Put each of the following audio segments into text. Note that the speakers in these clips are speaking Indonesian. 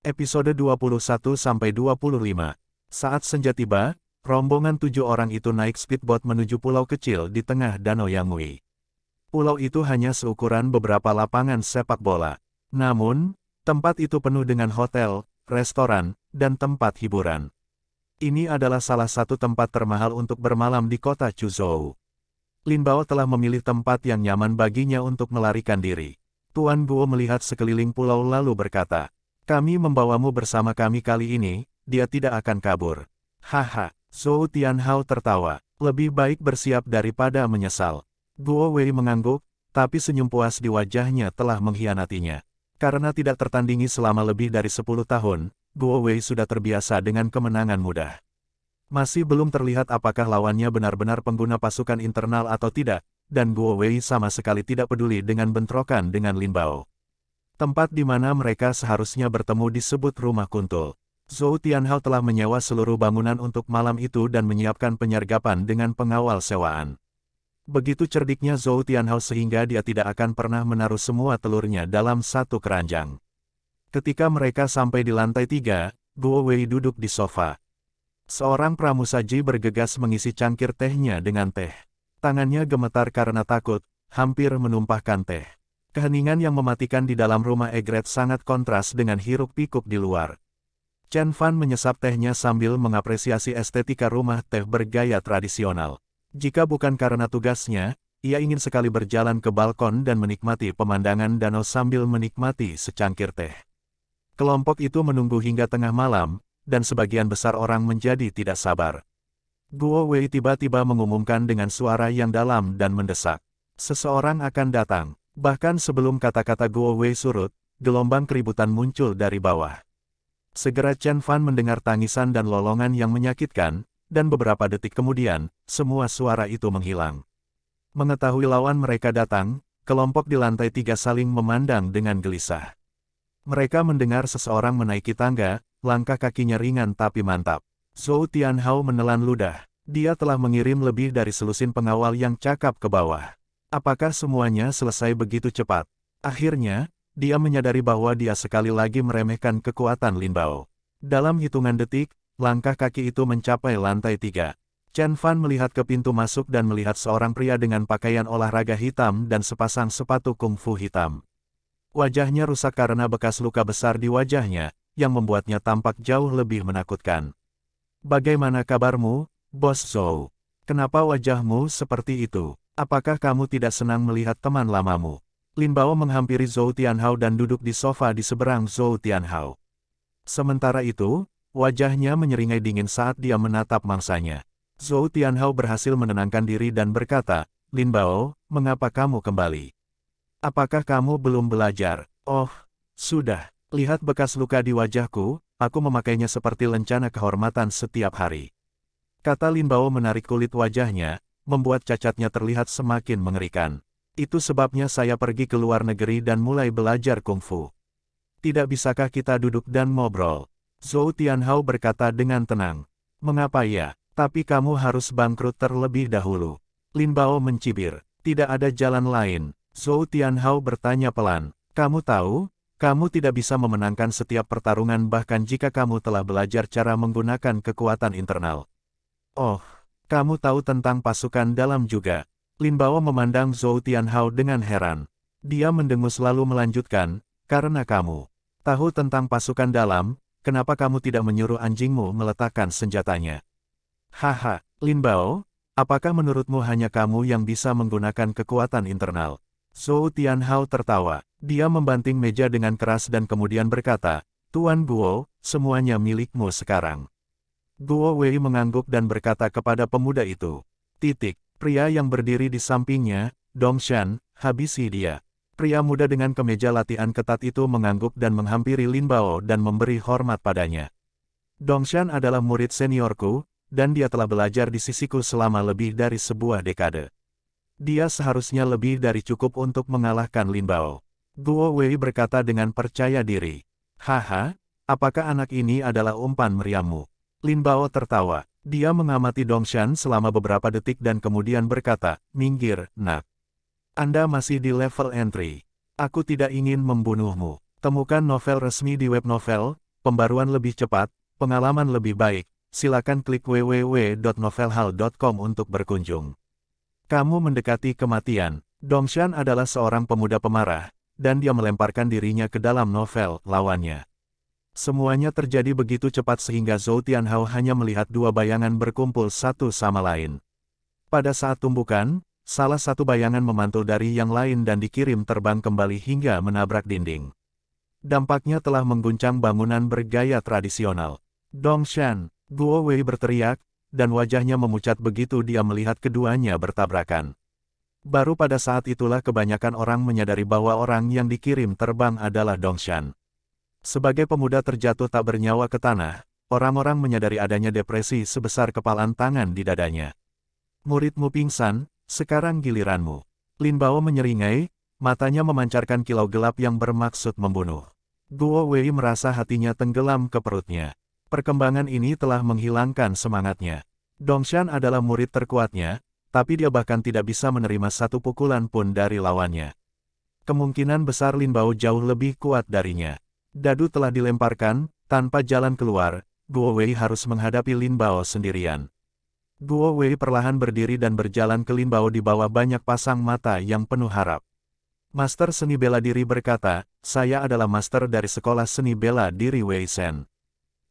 Episode 21-25. Saat senja tiba, rombongan 7 orang itu naik speedboat menuju pulau kecil di tengah Danau Yangui. Pulau itu hanya seukuran beberapa lapangan sepak bola. Namun, tempat itu penuh dengan hotel, restoran, dan tempat hiburan. Ini adalah salah satu tempat termahal untuk bermalam di kota Chuzhou. Lin Bao telah memilih tempat yang nyaman baginya untuk melarikan diri. Tuan Guo melihat sekeliling pulau lalu berkata, "Kami membawamu bersama kami kali ini, dia tidak akan kabur." Haha, Zhou Tianhao tertawa, lebih baik bersiap daripada menyesal. Guo Wei mengangguk, tapi senyum puas di wajahnya telah mengkhianatinya. Karena tidak tertandingi selama lebih dari 10 tahun, Guo Wei sudah terbiasa dengan kemenangan mudah. Masih belum terlihat apakah lawannya benar-benar pengguna pasukan internal atau tidak, dan Guo Wei sama sekali tidak peduli dengan bentrokan dengan Lin Bao. Tempat di mana mereka seharusnya bertemu disebut Rumah Kuntul. Zhou Tianhao telah menyewa seluruh bangunan untuk malam itu dan menyiapkan penyergapan dengan pengawal sewaan. Begitu cerdiknya Zhou Tianhao sehingga dia tidak akan pernah menaruh semua telurnya dalam satu keranjang. Ketika mereka sampai di lantai 3, Guo Wei duduk di sofa. Seorang pramusaji bergegas mengisi cangkir tehnya dengan teh. Tangannya gemetar karena takut, hampir menumpahkan teh. Keheningan yang mematikan di dalam rumah Egret sangat kontras dengan hiruk-pikuk di luar. Chen Fan menyesap tehnya sambil mengapresiasi estetika rumah teh bergaya tradisional. Jika bukan karena tugasnya, ia ingin sekali berjalan ke balkon dan menikmati pemandangan danau sambil menikmati secangkir teh. Kelompok itu menunggu hingga tengah malam, dan sebagian besar orang menjadi tidak sabar. Guo Wei tiba-tiba mengumumkan dengan suara yang dalam dan mendesak. Seseorang akan datang. Bahkan sebelum kata-kata Guo Wei surut, gelombang keributan muncul dari bawah. Segera Chen Fan mendengar tangisan dan lolongan yang menyakitkan, dan beberapa detik kemudian, semua suara itu menghilang. Mengetahui lawan mereka datang, kelompok di lantai 3 saling memandang dengan gelisah. Mereka mendengar seseorang menaiki tangga, langkah kakinya ringan tapi mantap. Zhou Tianhao menelan ludah. Dia telah mengirim lebih dari selusin pengawal yang cakap ke bawah. Apakah semuanya selesai begitu cepat? Akhirnya, dia menyadari bahwa dia sekali lagi meremehkan kekuatan Lin Bao. Dalam hitungan detik, langkah kaki itu mencapai lantai 3. Chen Fan melihat ke pintu masuk dan melihat seorang pria dengan pakaian olahraga hitam dan sepasang sepatu kungfu hitam. Wajahnya rusak karena bekas luka besar di wajahnya, yang membuatnya tampak jauh lebih menakutkan. "Bagaimana kabarmu, Bos Zhou? Kenapa wajahmu seperti itu? Apakah kamu tidak senang melihat teman lamamu?" Lin Bao menghampiri Zhou Tianhao dan duduk di sofa di seberang Zhou Tianhao. Sementara itu, wajahnya menyeringai dingin saat dia menatap mangsanya. Zhou Tianhao berhasil menenangkan diri dan berkata, "Lin Bao, mengapa kamu kembali? Apakah kamu belum belajar?" "Oh, sudah. Lihat bekas luka di wajahku, aku memakainya seperti lencana kehormatan setiap hari." Kata Lin Bao menarik kulit wajahnya, membuat cacatnya terlihat semakin mengerikan. "Itu sebabnya saya pergi ke luar negeri dan mulai belajar kungfu. Tidak bisakah kita duduk dan ngobrol?" Zhou Tianhao berkata dengan tenang. "Mengapa ya? Tapi kamu harus bangkrut terlebih dahulu." Lin Bao mencibir. "Tidak ada jalan lain." Zhou Tianhao bertanya pelan. "Kamu tahu, kamu tidak bisa memenangkan setiap pertarungan bahkan jika kamu telah belajar cara menggunakan kekuatan internal." "Oh, kamu tahu tentang pasukan dalam juga?" Lin Bao memandang Zhou Tianhao dengan heran. Dia mendengus lalu melanjutkan, "Karena kamu tahu tentang pasukan dalam, kenapa kamu tidak menyuruh anjingmu meletakkan senjatanya?" "Haha, Lin Bao, apakah menurutmu hanya kamu yang bisa menggunakan kekuatan internal?" Zhou Tianhao tertawa. Dia membanting meja dengan keras dan kemudian berkata, "Tuan Guo, semuanya milikmu sekarang." Guo Wei mengangguk dan berkata kepada pemuda itu. Pria yang berdiri di sampingnya, Dongshan, habisi dia. Pria muda dengan kemeja latihan ketat itu mengangguk dan menghampiri Lin Bao dan memberi hormat padanya. "Dongshan adalah murid seniorku, dan dia telah belajar di sisiku selama lebih dari sebuah dekade. Dia seharusnya lebih dari cukup untuk mengalahkan Lin Bao." Guo Wei berkata dengan percaya diri. "Haha, apakah anak ini adalah umpan meriammu?" Lin Bao tertawa. Dia mengamati Dongshan selama beberapa detik dan kemudian berkata, "Minggir, nak. Anda masih di level entry. Aku tidak ingin membunuhmu. Temukan novel resmi di web novel, pembaruan lebih cepat, pengalaman lebih baik, silakan klik www.novelhall.com untuk berkunjung. Kamu mendekati kematian. Dongshan adalah seorang pemuda pemarah, dan dia melemparkan dirinya ke dalam novel lawannya. Semuanya terjadi begitu cepat sehingga Zhou Tianhao hanya melihat dua bayangan berkumpul satu sama lain. Pada saat tumbukan, salah satu bayangan memantul dari yang lain dan dikirim terbang kembali hingga menabrak dinding. Dampaknya telah mengguncang bangunan bergaya tradisional. Dongshan, Guo Wei berteriak, dan wajahnya memucat begitu dia melihat keduanya bertabrakan. Baru pada saat itulah kebanyakan orang menyadari bahwa orang yang dikirim terbang adalah Dongshan. Sebagai pemuda terjatuh tak bernyawa ke tanah, orang-orang menyadari adanya depresi sebesar kepalan tangan di dadanya. Muridmu pingsan, sekarang giliranmu. Lin Bao menyeringai, matanya memancarkan kilau gelap yang bermaksud membunuh. Guo Wei merasa hatinya tenggelam ke perutnya. Perkembangan ini telah menghilangkan semangatnya. Dongshan adalah murid terkuatnya, tapi dia bahkan tidak bisa menerima satu pukulan pun dari lawannya. Kemungkinan besar Lin Bao jauh lebih kuat darinya. Dadu telah dilemparkan, tanpa jalan keluar, Guo Wei harus menghadapi Lin Bao sendirian. Guo Wei perlahan berdiri dan berjalan ke Lin Bao di bawah banyak pasang mata yang penuh harap. Master seni bela diri berkata, saya adalah master dari sekolah seni bela diri Wei Shen.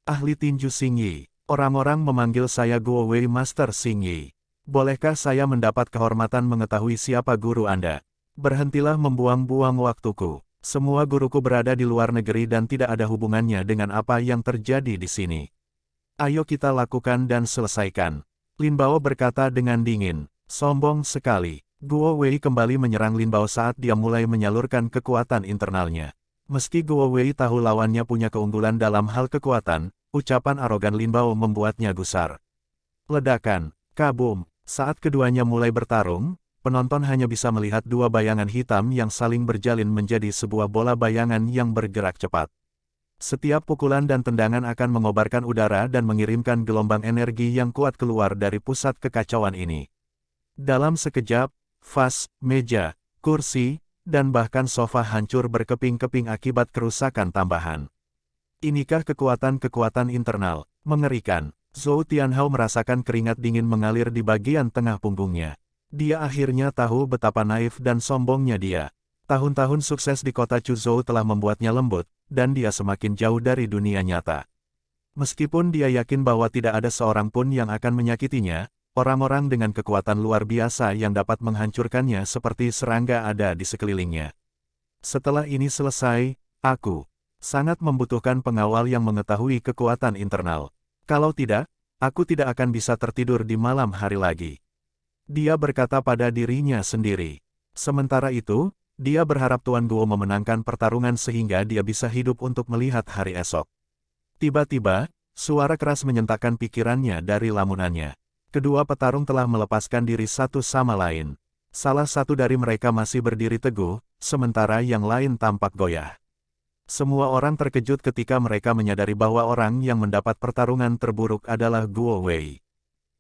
Ahli tinju Xing Yi. Orang-orang memanggil saya Guo Wei Master Xing Yi. Bolehkah saya mendapat kehormatan mengetahui siapa guru Anda? Berhentilah membuang-buang waktuku. Semua guruku berada di luar negeri dan tidak ada hubungannya dengan apa yang terjadi di sini. Ayo kita lakukan dan selesaikan. Lin Bao berkata dengan dingin. Sombong sekali. Guo Wei kembali menyerang Lin Bao saat dia mulai menyalurkan kekuatan internalnya. Meski Guo Wei tahu lawannya punya keunggulan dalam hal kekuatan, ucapan arogan Lin Bao membuatnya gusar. Ledakan. Kabum. Saat keduanya mulai bertarung, penonton hanya bisa melihat dua bayangan hitam yang saling berjalin menjadi sebuah bola bayangan yang bergerak cepat. Setiap pukulan dan tendangan akan mengobarkan udara dan mengirimkan gelombang energi yang kuat keluar dari pusat kekacauan ini. Dalam sekejap, vas, meja, kursi, dan bahkan sofa hancur berkeping-keping akibat kerusakan tambahan. Inikah kekuatan-kekuatan internal? Mengerikan. Zhou Tianhao merasakan keringat dingin mengalir di bagian tengah punggungnya. Dia akhirnya tahu betapa naif dan sombongnya dia. Tahun-tahun sukses di kota Chuzhou telah membuatnya lembut, dan dia semakin jauh dari dunia nyata. Meskipun dia yakin bahwa tidak ada seorang pun yang akan menyakitinya, orang-orang dengan kekuatan luar biasa yang dapat menghancurkannya seperti serangga ada di sekelilingnya. Setelah ini selesai, aku sangat membutuhkan pengawal yang mengetahui kekuatan internal. Kalau tidak, aku tidak akan bisa tertidur di malam hari lagi. Dia berkata pada dirinya sendiri. Sementara itu, dia berharap Tuan Guo memenangkan pertarungan sehingga dia bisa hidup untuk melihat hari esok. Tiba-tiba, suara keras menyentakkan pikirannya dari lamunannya. Kedua petarung telah melepaskan diri satu sama lain. Salah satu dari mereka masih berdiri teguh, sementara yang lain tampak goyah. Semua orang terkejut ketika mereka menyadari bahwa orang yang mendapat pertarungan terburuk adalah Guo Wei.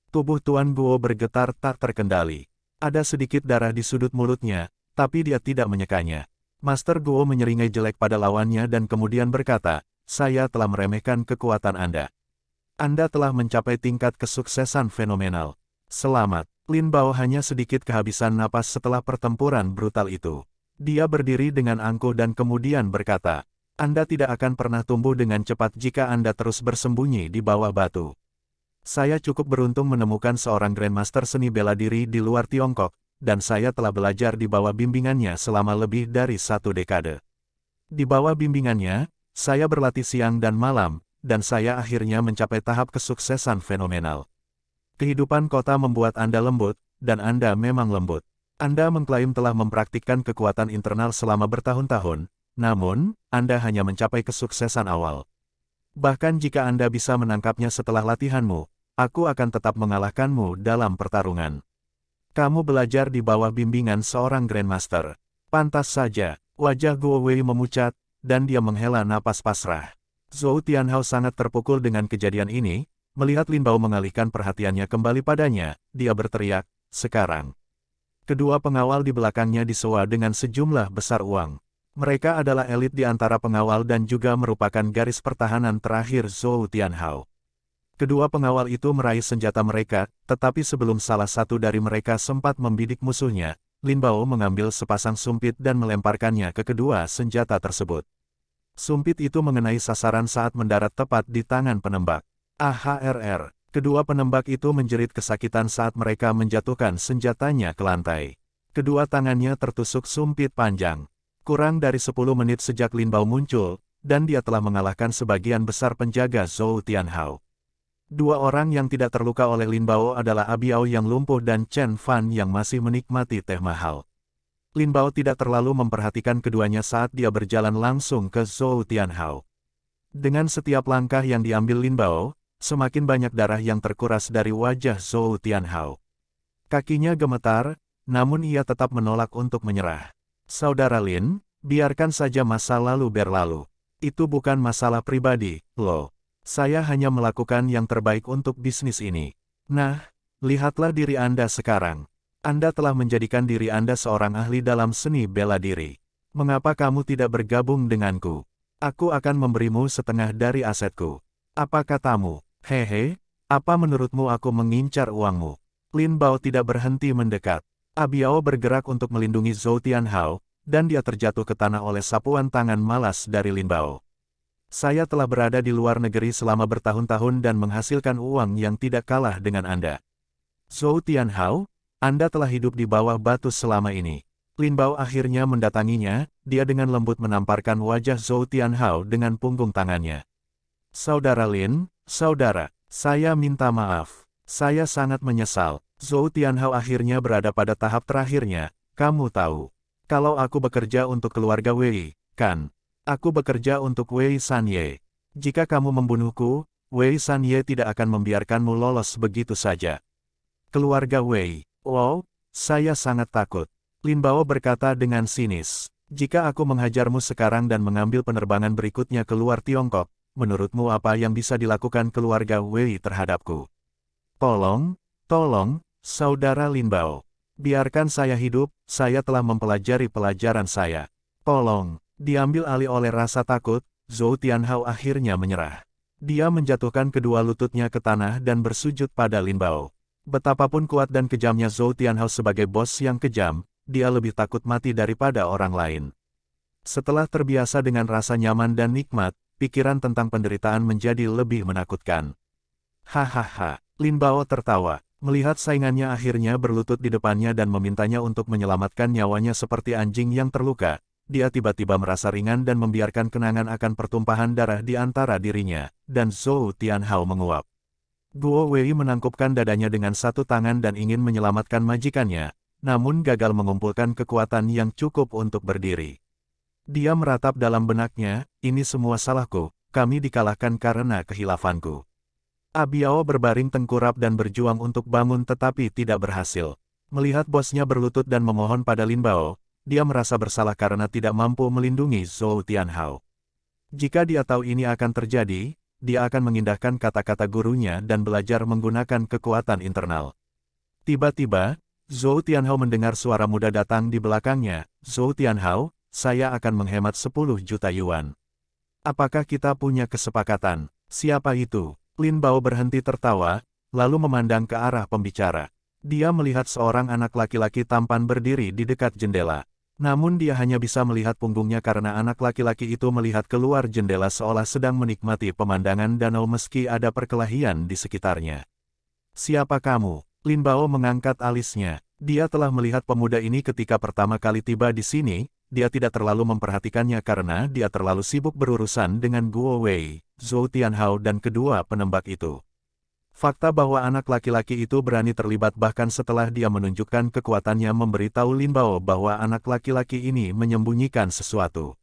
Tubuh Tuan Guo bergetar tak terkendali. Ada sedikit darah di sudut mulutnya, tapi dia tidak menyekanya. Master Guo menyeringai jelek pada lawannya dan kemudian berkata, saya telah meremehkan kekuatan Anda. Anda telah mencapai tingkat kesuksesan fenomenal. Selamat. Lin Bao hanya sedikit kehabisan napas setelah pertempuran brutal itu. Dia berdiri dengan angkuh dan kemudian berkata, Anda tidak akan pernah tumbuh dengan cepat jika Anda terus bersembunyi di bawah batu. Saya cukup beruntung menemukan seorang Grandmaster seni bela diri di luar Tiongkok, dan saya telah belajar di bawah bimbingannya selama lebih dari 1 dekade. Di bawah bimbingannya, saya berlatih siang dan malam, dan saya akhirnya mencapai tahap kesuksesan fenomenal. Kehidupan kota membuat Anda lembut, dan Anda memang lembut. Anda mengklaim telah mempraktikkan kekuatan internal selama bertahun-tahun, namun, Anda hanya mencapai kesuksesan awal. Bahkan jika Anda bisa menangkapnya setelah latihanmu, aku akan tetap mengalahkanmu dalam pertarungan. Kamu belajar di bawah bimbingan seorang Grandmaster. Pantas saja, wajah Guo Wei memucat, dan dia menghela napas pasrah. Zhou Tianhao sangat terpukul dengan kejadian ini, melihat Lin Bao mengalihkan perhatiannya kembali padanya, dia berteriak, sekarang. Kedua pengawal di belakangnya disewa dengan sejumlah besar uang. Mereka adalah elit di antara pengawal dan juga merupakan garis pertahanan terakhir Zhou Tianhao. Kedua pengawal itu meraih senjata mereka, tetapi sebelum salah satu dari mereka sempat membidik musuhnya, Lin Bao mengambil sepasang sumpit dan melemparkannya ke kedua senjata tersebut. Sumpit itu mengenai sasaran saat mendarat tepat di tangan penembak. AHRR. Kedua penembak itu menjerit kesakitan saat mereka menjatuhkan senjatanya ke lantai. Kedua tangannya tertusuk sumpit panjang. Kurang dari 10 menit sejak Lin Bao muncul, dan dia telah mengalahkan sebagian besar penjaga Zhou Tianhao. Dua orang yang tidak terluka oleh Lin Bao adalah Abiao yang lumpuh dan Chen Fan yang masih menikmati teh mahal. Lin Bao tidak terlalu memperhatikan keduanya saat dia berjalan langsung ke Zhou Tianhao. Dengan setiap langkah yang diambil Lin Bao, semakin banyak darah yang terkuras dari wajah Zhou Tianhao. Kakinya gemetar, namun ia tetap menolak untuk menyerah. Saudara Lin, biarkan saja masa lalu berlalu. Itu bukan masalah pribadi, loh. Saya hanya melakukan yang terbaik untuk bisnis ini. Nah, lihatlah diri Anda sekarang. Anda telah menjadikan diri Anda seorang ahli dalam seni bela diri. Mengapa kamu tidak bergabung denganku? Aku akan memberimu setengah dari asetku. Apa katamu? Hehe, apa menurutmu aku mengincar uangmu? Lin Bao tidak berhenti mendekat. Abiao bergerak untuk melindungi Zhou Tianhao, dan dia terjatuh ke tanah oleh sapuan tangan malas dari Lin Bao. Saya telah berada di luar negeri selama bertahun-tahun dan menghasilkan uang yang tidak kalah dengan Anda. Zhou Tianhao, Anda telah hidup di bawah batu selama ini. Lin Bao akhirnya mendatanginya, dia dengan lembut menamparkan wajah Zhou Tianhao dengan punggung tangannya. Saudara Lin, saudara, saya minta maaf. Saya sangat menyesal. Zhou Tianhao akhirnya berada pada tahap terakhirnya, kamu tahu. Kalau aku bekerja untuk keluarga Wei, kan? Aku bekerja untuk Wei Sanye. Jika kamu membunuhku, Wei Sanye tidak akan membiarkanmu lolos begitu saja. Keluarga Wei, wow, saya sangat takut. Lin Bao berkata dengan sinis. Jika aku menghajarmu sekarang dan mengambil penerbangan berikutnya keluar Tiongkok, menurutmu apa yang bisa dilakukan keluarga Wei terhadapku? Tolong, Saudara Lin Bao. Biarkan saya hidup, saya telah mempelajari pelajaran saya. Tolong, diambil alih oleh rasa takut, Zhou Tianhao akhirnya menyerah. Dia menjatuhkan kedua lututnya ke tanah dan bersujud pada Lin Bao. Betapapun kuat dan kejamnya Zhou Tianhao sebagai bos yang kejam, dia lebih takut mati daripada orang lain. Setelah terbiasa dengan rasa nyaman dan nikmat, pikiran tentang penderitaan menjadi lebih menakutkan. Hahaha, Lin Bao tertawa. Melihat saingannya akhirnya berlutut di depannya dan memintanya untuk menyelamatkan nyawanya seperti anjing yang terluka, dia tiba-tiba merasa ringan dan membiarkan kenangan akan pertumpahan darah di antara dirinya, dan Zhou Tianhao menguap. Guo Wei menangkupkan dadanya dengan satu tangan dan ingin menyelamatkan majikannya, namun gagal mengumpulkan kekuatan yang cukup untuk berdiri. Dia meratap dalam benaknya, ini semua salahku, kami dikalahkan karena kehilafanku. Abiao berbaring tengkurap dan berjuang untuk bangun tetapi tidak berhasil. Melihat bosnya berlutut dan memohon pada Lin Bao, dia merasa bersalah karena tidak mampu melindungi Zhou Tianhao. Jika dia tahu ini akan terjadi, dia akan mengindahkan kata-kata gurunya dan belajar menggunakan kekuatan internal. Tiba-tiba, Zhou Tianhao mendengar suara muda datang di belakangnya. Zhou Tianhao, saya akan menghemat 10 juta yuan. Apakah kita punya kesepakatan? Siapa itu? Lin Bao berhenti tertawa, lalu memandang ke arah pembicara. Dia melihat seorang anak laki-laki tampan berdiri di dekat jendela. Namun dia hanya bisa melihat punggungnya karena anak laki-laki itu melihat keluar jendela seolah sedang menikmati pemandangan danau meski ada perkelahian di sekitarnya. Siapa kamu? Lin Bao mengangkat alisnya. Dia telah melihat pemuda ini ketika pertama kali tiba di sini, dia tidak terlalu memperhatikannya karena dia terlalu sibuk berurusan dengan Guo Wei, Zhou Tianhao dan kedua penembak itu. Fakta bahwa anak laki-laki itu berani terlibat bahkan setelah dia menunjukkan kekuatannya memberitahu Lin Bao bahwa anak laki-laki ini menyembunyikan sesuatu.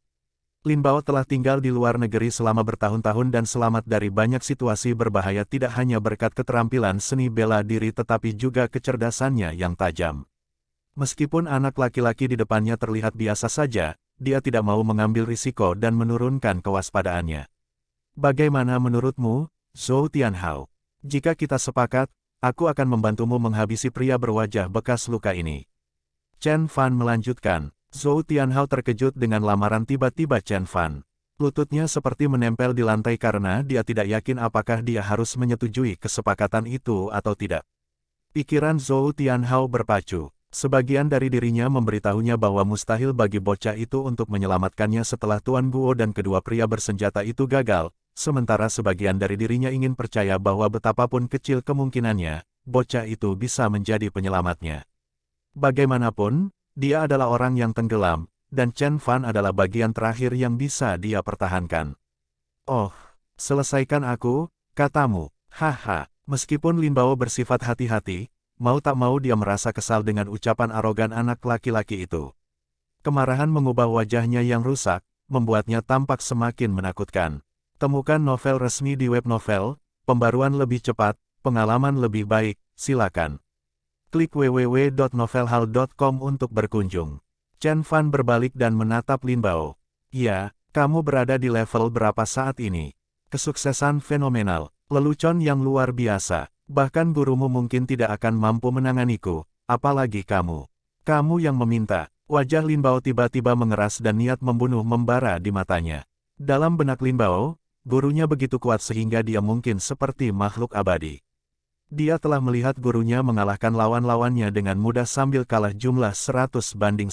Lin Bao telah tinggal di luar negeri selama bertahun-tahun dan selamat dari banyak situasi berbahaya tidak hanya berkat keterampilan seni bela diri tetapi juga kecerdasannya yang tajam. Meskipun anak laki-laki di depannya terlihat biasa saja, dia tidak mau mengambil risiko dan menurunkan kewaspadaannya. Bagaimana menurutmu, Zhou Tianhao? Jika kita sepakat, aku akan membantumu menghabisi pria berwajah bekas luka ini. Chen Fan melanjutkan, Zhou Tianhao terkejut dengan lamaran tiba-tiba Chen Fan. Lututnya seperti menempel di lantai karena dia tidak yakin apakah dia harus menyetujui kesepakatan itu atau tidak. Pikiran Zhou Tianhao berpacu. Sebagian dari dirinya memberitahunya bahwa mustahil bagi bocah itu untuk menyelamatkannya setelah Tuan Guo dan kedua pria bersenjata itu gagal, sementara sebagian dari dirinya ingin percaya bahwa betapapun kecil kemungkinannya, bocah itu bisa menjadi penyelamatnya. Bagaimanapun, dia adalah orang yang tenggelam, dan Chen Fan adalah bagian terakhir yang bisa dia pertahankan. Oh, selesaikan aku, katamu, haha. Meskipun Lin Bao bersifat hati-hati, mau tak mau dia merasa kesal dengan ucapan arogan anak laki-laki itu. Kemarahan mengubah wajahnya yang rusak, membuatnya tampak semakin menakutkan. Temukan novel resmi di web novel, pembaruan lebih cepat, pengalaman lebih baik, silakan. Klik www.novelhal.com untuk berkunjung. Chen Fan berbalik dan menatap Lin Bao. Ya, kamu berada di level berapa saat ini? Kesuksesan fenomenal, lelucon yang luar biasa. Bahkan gurumu mungkin tidak akan mampu menanganiku, apalagi kamu. Kamu yang meminta. Wajah Lin Bao tiba-tiba mengeras dan niat membunuh membara di matanya. Dalam benak Lin Bao, gurunya begitu kuat sehingga dia mungkin seperti makhluk abadi. Dia telah melihat gurunya mengalahkan lawan-lawannya dengan mudah sambil kalah jumlah 100-1.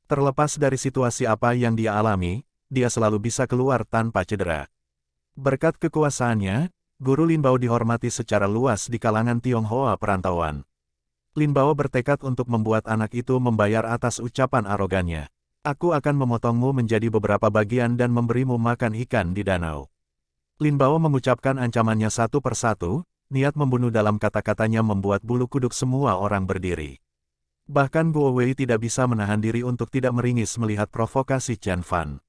Terlepas dari situasi apa yang dia alami, dia selalu bisa keluar tanpa cedera. Berkat kekuasaannya, Guru Lin Bao dihormati secara luas di kalangan Tionghoa perantauan. Lin Bao bertekad untuk membuat anak itu membayar atas ucapan arogannya. Aku akan memotongmu menjadi beberapa bagian dan memberimu makan ikan di danau. Lin Bao mengucapkan ancamannya satu persatu, niat membunuh dalam kata-katanya membuat bulu kuduk semua orang berdiri. Bahkan Guo Wei tidak bisa menahan diri untuk tidak meringis melihat provokasi Chen Fan.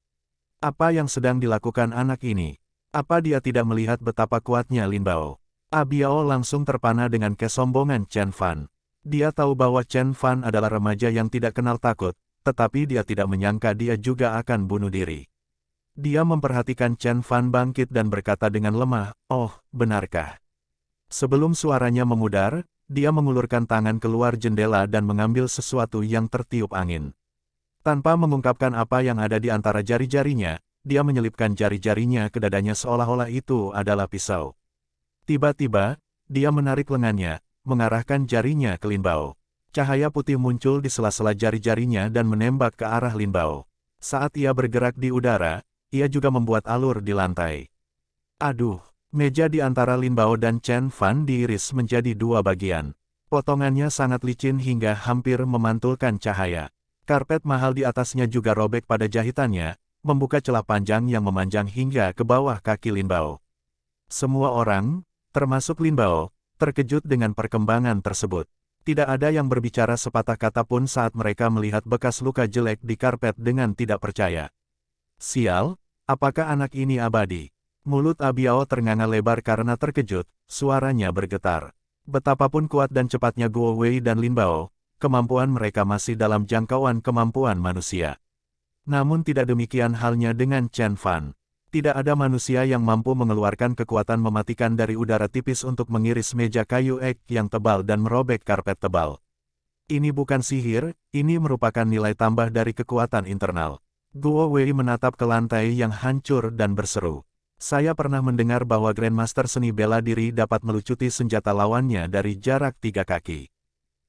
Apa yang sedang dilakukan anak ini? Apa dia tidak melihat betapa kuatnya Lin Bao? Abiao langsung terpana dengan kesombongan Chen Fan. Dia tahu bahwa Chen Fan adalah remaja yang tidak kenal takut, tetapi dia tidak menyangka dia juga akan bunuh diri. Dia memperhatikan Chen Fan bangkit dan berkata dengan lemah, "Oh, benarkah?" Sebelum suaranya memudar, dia mengulurkan tangan keluar jendela dan mengambil sesuatu yang tertiup angin. Tanpa mengungkapkan apa yang ada di antara jari-jarinya, dia menyelipkan jari-jarinya ke dadanya seolah-olah itu adalah pisau. Tiba-tiba, dia menarik lengannya, mengarahkan jarinya ke Lin Bao. Cahaya putih muncul di sela-sela jari-jarinya dan menembak ke arah Lin Bao. Saat ia bergerak di udara, ia juga membuat alur di lantai. Aduh, meja di antara Lin Bao dan Chen Fan diiris menjadi dua bagian. Potongannya sangat licin hingga hampir memantulkan cahaya. Karpet mahal di atasnya juga robek pada jahitannya, membuka celah panjang yang memanjang hingga ke bawah kaki Lin Bao. Semua orang, termasuk Lin Bao, terkejut dengan perkembangan tersebut. Tidak ada yang berbicara sepatah kata pun saat mereka melihat bekas luka jelek di karpet dengan tidak percaya. Sial, apakah anak ini abadi? Mulut Abiao ternganga lebar karena terkejut, suaranya bergetar. Betapapun kuat dan cepatnya Guo Wei dan Lin Bao, kemampuan mereka masih dalam jangkauan kemampuan manusia. Namun tidak demikian halnya dengan Chen Fan. Tidak ada manusia yang mampu mengeluarkan kekuatan mematikan dari udara tipis untuk mengiris meja kayu ek yang tebal dan merobek karpet tebal. Ini bukan sihir, ini merupakan nilai tambah dari kekuatan internal. Guo Wei menatap ke lantai yang hancur dan berseru. Saya pernah mendengar bahwa Grandmaster seni bela diri dapat melucuti senjata lawannya dari jarak 3 kaki.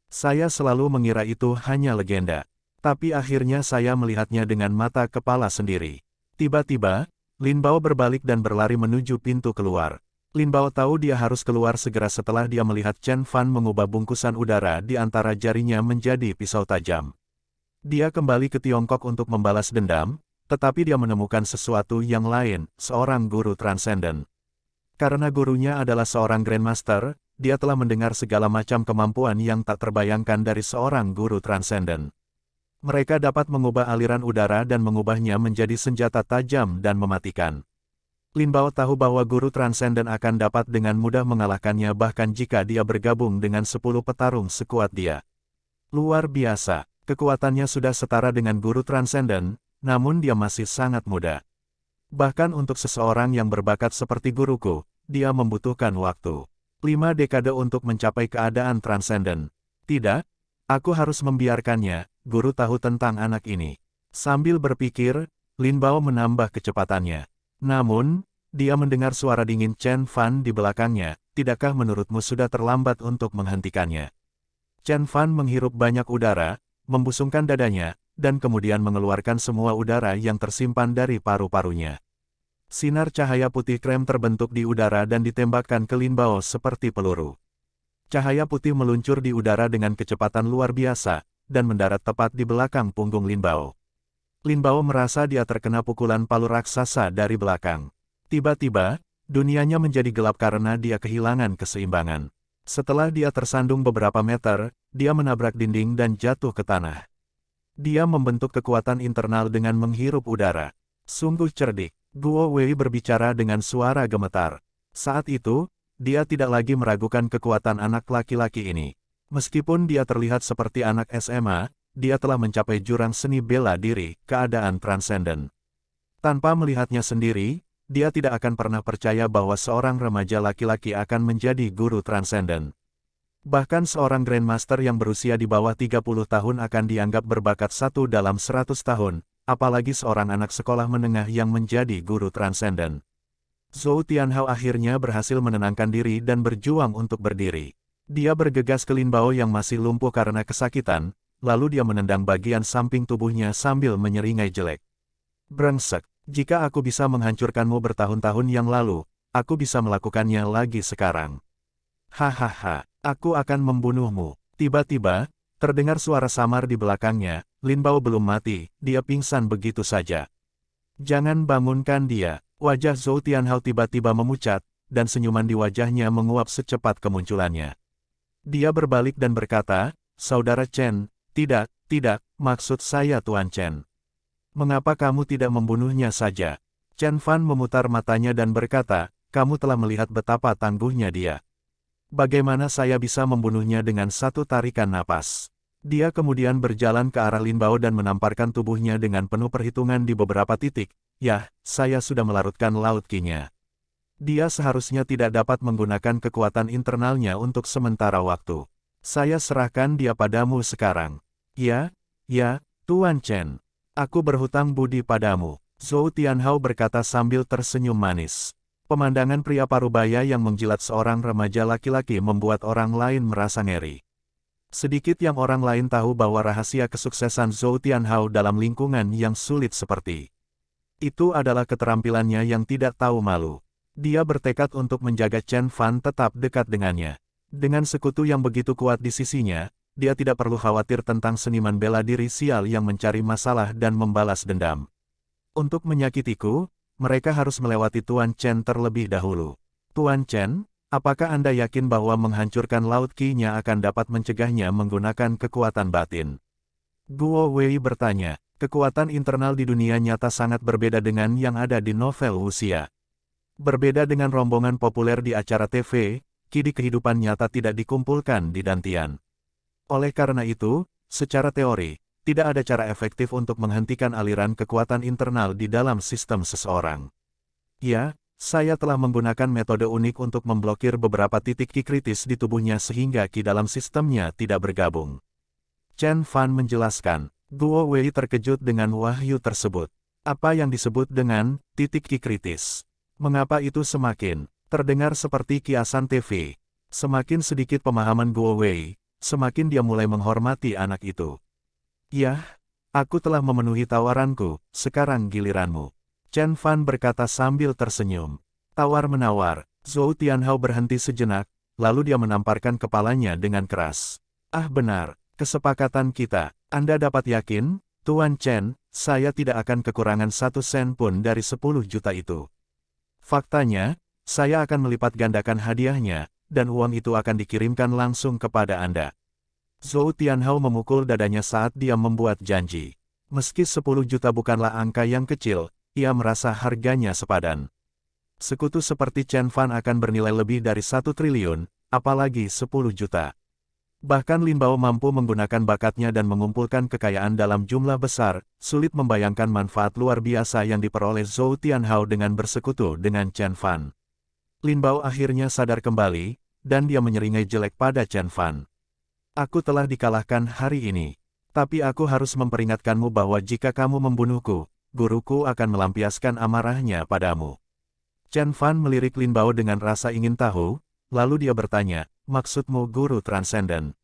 Saya selalu mengira itu hanya legenda. Tapi akhirnya saya melihatnya dengan mata kepala sendiri. Tiba-tiba, Lin Bao berbalik dan berlari menuju pintu keluar. Lin Bao tahu dia harus keluar segera setelah dia melihat Chen Fan mengubah bungkusan udara di antara jarinya menjadi pisau tajam. Dia kembali ke Tiongkok untuk membalas dendam, tetapi dia menemukan sesuatu yang lain, seorang guru transenden. Karena gurunya adalah seorang Grandmaster, dia telah mendengar segala macam kemampuan yang tak terbayangkan dari seorang guru transenden. Mereka dapat mengubah aliran udara dan mengubahnya menjadi senjata tajam dan mematikan. Lin Bao tahu bahwa guru transenden akan dapat dengan mudah mengalahkannya bahkan jika dia bergabung dengan 10 petarung sekuat dia. Luar biasa, kekuatannya sudah setara dengan guru transenden, namun dia masih sangat muda. Bahkan untuk seseorang yang berbakat seperti guruku, dia membutuhkan waktu 5 dekade untuk mencapai keadaan transenden. Tidak, aku harus membiarkannya, guru tahu tentang anak ini. Sambil berpikir, Lin Bao menambah kecepatannya. Namun, dia mendengar suara dingin Chen Fan di belakangnya. Tidakkah menurutmu sudah terlambat untuk menghentikannya? Chen Fan menghirup banyak udara, membusungkan dadanya, dan kemudian mengeluarkan semua udara yang tersimpan dari paru-parunya. Sinar cahaya putih krem terbentuk di udara dan ditembakkan ke Lin Bao seperti peluru. Cahaya putih meluncur di udara dengan kecepatan luar biasa, dan mendarat tepat di belakang punggung Lin Bao. Lin Bao merasa dia terkena pukulan palu raksasa dari belakang. Tiba-tiba, dunianya menjadi gelap karena dia kehilangan keseimbangan. Setelah dia tersandung beberapa meter, dia menabrak dinding dan jatuh ke tanah. Dia membentuk kekuatan internal dengan menghirup udara. Sungguh cerdik, Guo Wei berbicara dengan suara gemetar. Saat itu, dia tidak lagi meragukan kekuatan anak laki-laki ini. Meskipun dia terlihat seperti anak SMA, dia telah mencapai jurang seni bela diri, keadaan transenden. Tanpa melihatnya sendiri, dia tidak akan pernah percaya bahwa seorang remaja laki-laki akan menjadi guru transenden. Bahkan seorang Grandmaster yang berusia di bawah 30 tahun akan dianggap berbakat 1 dalam 100 tahun, apalagi seorang anak sekolah menengah yang menjadi guru transenden. Zhou Tianhao akhirnya berhasil menenangkan diri dan berjuang untuk berdiri. Dia bergegas ke Lin Bao yang masih lumpuh karena kesakitan, lalu dia menendang bagian samping tubuhnya sambil menyeringai jelek. Brengsek, jika aku bisa menghancurkanmu bertahun-tahun yang lalu, aku bisa melakukannya lagi sekarang. Hahaha, aku akan membunuhmu. Tiba-tiba, terdengar suara samar di belakangnya. Lin Bao belum mati, dia pingsan begitu saja. Jangan bangunkan dia. Wajah Zhou Tianhao tiba-tiba memucat, dan senyuman di wajahnya menguap secepat kemunculannya. Dia berbalik dan berkata, Saudara Chen, tidak, maksud saya Tuan Chen. Mengapa kamu tidak membunuhnya saja? Chen Fan memutar matanya dan berkata, kamu telah melihat betapa tangguhnya dia. Bagaimana saya bisa membunuhnya dengan satu tarikan napas? Dia kemudian berjalan ke arah Lin Bao dan menamparkan tubuhnya dengan penuh perhitungan di beberapa titik. Yah, saya sudah melarutkan laut Qi-nya. Dia seharusnya tidak dapat menggunakan kekuatan internalnya untuk sementara waktu. Saya serahkan dia padamu sekarang. Ya, Tuan Chen. Aku berhutang budi padamu. Zhou Tianhao berkata sambil tersenyum manis. Pemandangan pria parubaya yang menjilat seorang remaja laki-laki membuat orang lain merasa ngeri. Sedikit yang orang lain tahu bahwa rahasia kesuksesan Zhou Tianhao dalam lingkungan yang sulit seperti itu adalah keterampilannya yang tidak tahu malu. Dia bertekad untuk menjaga Chen Fan tetap dekat dengannya. Dengan sekutu yang begitu kuat di sisinya, dia tidak perlu khawatir tentang seniman bela diri sial yang mencari masalah dan membalas dendam. Untuk menyakitiku, mereka harus melewati Tuan Chen terlebih dahulu. Tuan Chen, apakah Anda yakin bahwa menghancurkan laut Qi-nya akan dapat mencegahnya menggunakan kekuatan batin? Guo Wei bertanya. Kekuatan internal di dunia nyata sangat berbeda dengan yang ada di novel wuxia. Berbeda dengan rombongan populer di acara TV, Qi di kehidupan nyata tidak dikumpulkan di Dantian. Oleh karena itu, secara teori, tidak ada cara efektif untuk menghentikan aliran kekuatan internal di dalam sistem seseorang. Ya, saya telah menggunakan metode unik untuk memblokir beberapa titik Qi kritis di tubuhnya sehingga Qi dalam sistemnya tidak bergabung. Chen Fan menjelaskan. Guo Wei terkejut dengan wahyu tersebut. Apa yang disebut dengan titik Qi kritis? Mengapa itu semakin terdengar seperti kiasan TV? Semakin sedikit pemahaman Guo Wei, semakin dia mulai menghormati anak itu. Yah, aku telah memenuhi tawaranku, sekarang giliranmu. Chen Fan berkata sambil tersenyum. Tawar-menawar, Zhou Tianhao berhenti sejenak, lalu dia menamparkan kepalanya dengan keras. Ah benar, kesepakatan kita. Anda dapat yakin, Tuan Chen, saya tidak akan kekurangan 1 sen pun dari 10 juta itu. Faktanya, saya akan melipat gandakan hadiahnya, dan uang itu akan dikirimkan langsung kepada Anda. Zhou Tianhao memukul dadanya saat dia membuat janji. Meski 10 juta bukanlah angka yang kecil, ia merasa harganya sepadan. Sekutu seperti Chen Fan akan bernilai lebih dari 1 triliun, apalagi 10 juta. Bahkan Lin Bao mampu menggunakan bakatnya dan mengumpulkan kekayaan dalam jumlah besar, sulit membayangkan manfaat luar biasa yang diperoleh Zhou Tianhao dengan bersekutu dengan Chen Fan. Lin Bao akhirnya sadar kembali, dan dia menyeringai jelek pada Chen Fan. Aku telah dikalahkan hari ini. Tapi aku harus memperingatkanmu bahwa jika kamu membunuhku, guruku akan melampiaskan amarahnya padamu. Chen Fan melirik Lin Bao dengan rasa ingin tahu, lalu dia bertanya, maksudmu guru transenden?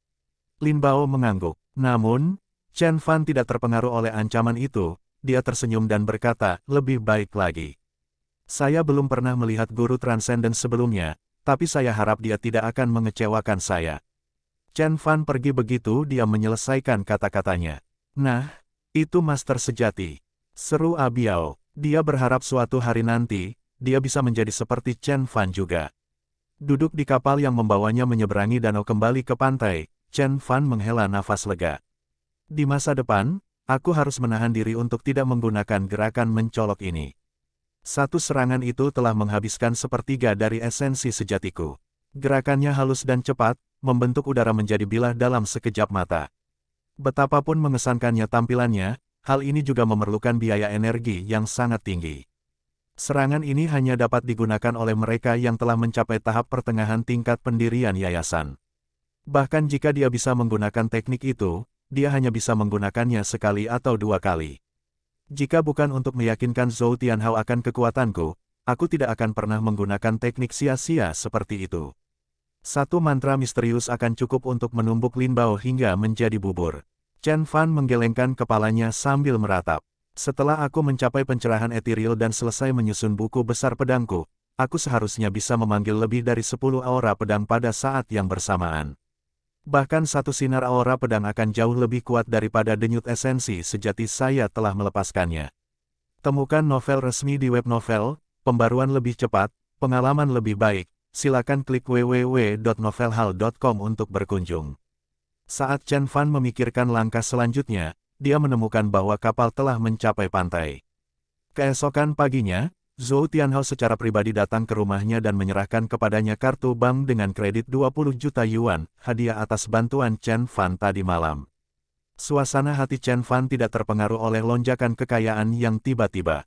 Lin Bao mengangguk. Namun, Chen Fan tidak terpengaruh oleh ancaman itu, dia tersenyum dan berkata, lebih baik lagi. Saya belum pernah melihat guru transenden sebelumnya, tapi saya harap dia tidak akan mengecewakan saya. Chen Fan pergi begitu dia menyelesaikan kata-katanya. Nah, itu master sejati. Seru Abiao. Dia berharap suatu hari nanti, dia bisa menjadi seperti Chen Fan juga. Duduk di kapal yang membawanya menyeberangi danau kembali ke pantai, Chen Fan menghela nafas lega. Di masa depan, aku harus menahan diri untuk tidak menggunakan gerakan mencolok ini. Satu serangan itu telah menghabiskan sepertiga dari esensi sejatiku. Gerakannya halus dan cepat, membentuk udara menjadi bilah dalam sekejap mata. Betapapun mengesankannya tampilannya, hal ini juga memerlukan biaya energi yang sangat tinggi. Serangan ini hanya dapat digunakan oleh mereka yang telah mencapai tahap pertengahan tingkat pendirian yayasan. Bahkan jika dia bisa menggunakan teknik itu, dia hanya bisa menggunakannya sekali atau dua kali. Jika bukan untuk meyakinkan Zhou Tianhao akan kekuatanku, aku tidak akan pernah menggunakan teknik sia-sia seperti itu. Satu mantra misterius akan cukup untuk menumbuk Lin Bao hingga menjadi bubur. Chen Fan menggelengkan kepalanya sambil meratap. Setelah aku mencapai pencerahan etiril dan selesai menyusun buku besar pedangku, aku seharusnya bisa memanggil lebih dari 10 aura pedang pada saat yang bersamaan. Bahkan satu sinar aura pedang akan jauh lebih kuat daripada denyut esensi sejati saya telah melepaskannya. Temukan novel resmi di web novel, pembaruan lebih cepat, pengalaman lebih baik. Silakan klik www.novelhal.com untuk berkunjung. Saat Chen Fan memikirkan langkah selanjutnya, dia menemukan bahwa kapal telah mencapai pantai. Keesokan paginya, Zhou Tianhao secara pribadi datang ke rumahnya dan menyerahkan kepadanya kartu bank dengan kredit 20 juta yuan, hadiah atas bantuan Chen Fan tadi malam. Suasana hati Chen Fan tidak terpengaruh oleh lonjakan kekayaan yang tiba-tiba.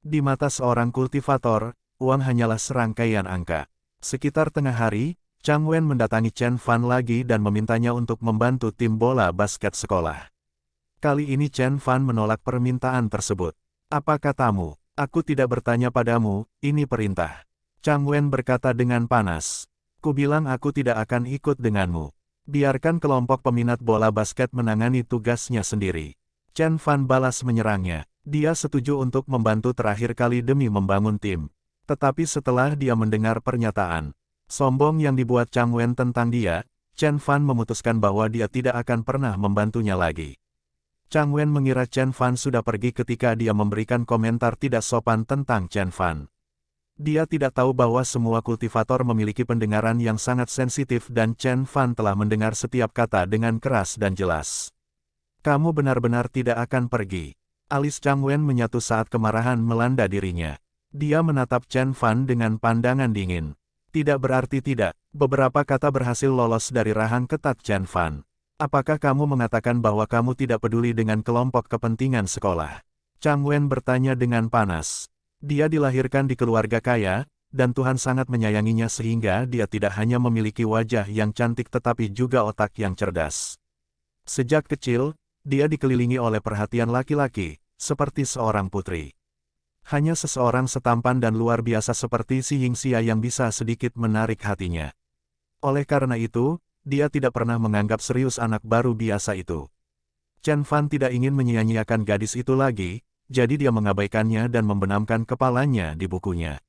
Di mata seorang kultivator, uang hanyalah serangkaian angka. Sekitar tengah hari, Chang Wen mendatangi Chen Fan lagi dan memintanya untuk membantu tim bola basket sekolah. Kali ini Chen Fan menolak permintaan tersebut. Apa katamu? Aku tidak bertanya padamu, ini perintah. Chang Wen berkata dengan panas. Kubilang aku tidak akan ikut denganmu. Biarkan kelompok peminat bola basket menangani tugasnya sendiri. Chen Fan balas menyerangnya. Dia setuju untuk membantu terakhir kali demi membangun tim. Tetapi setelah dia mendengar pernyataan sombong yang dibuat Chang Wen tentang dia, Chen Fan memutuskan bahwa dia tidak akan pernah membantunya lagi. Chang Wen mengira Chen Fan sudah pergi ketika dia memberikan komentar tidak sopan tentang Chen Fan. Dia tidak tahu bahwa semua kultivator memiliki pendengaran yang sangat sensitif dan Chen Fan telah mendengar setiap kata dengan keras dan jelas. Kamu benar-benar tidak akan pergi. Alis Chang Wen menyatu saat kemarahan melanda dirinya. Dia menatap Chen Fan dengan pandangan dingin. Tidak berarti tidak, beberapa kata berhasil lolos dari rahang ketat Chen Fan. Apakah kamu mengatakan bahwa kamu tidak peduli dengan kelompok kepentingan sekolah? Chang Wen bertanya dengan panas. Dia dilahirkan di keluarga kaya, dan Tuhan sangat menyayanginya sehingga dia tidak hanya memiliki wajah yang cantik tetapi juga otak yang cerdas. Sejak kecil, dia dikelilingi oleh perhatian laki-laki, seperti seorang putri. Hanya seseorang setampan dan luar biasa seperti Si Yingxia yang bisa sedikit menarik hatinya. Oleh karena itu, dia tidak pernah menganggap serius anak baru biasa itu. Chen Fan tidak ingin menyia-nyiakan gadis itu lagi, jadi dia mengabaikannya dan membenamkan kepalanya di bukunya.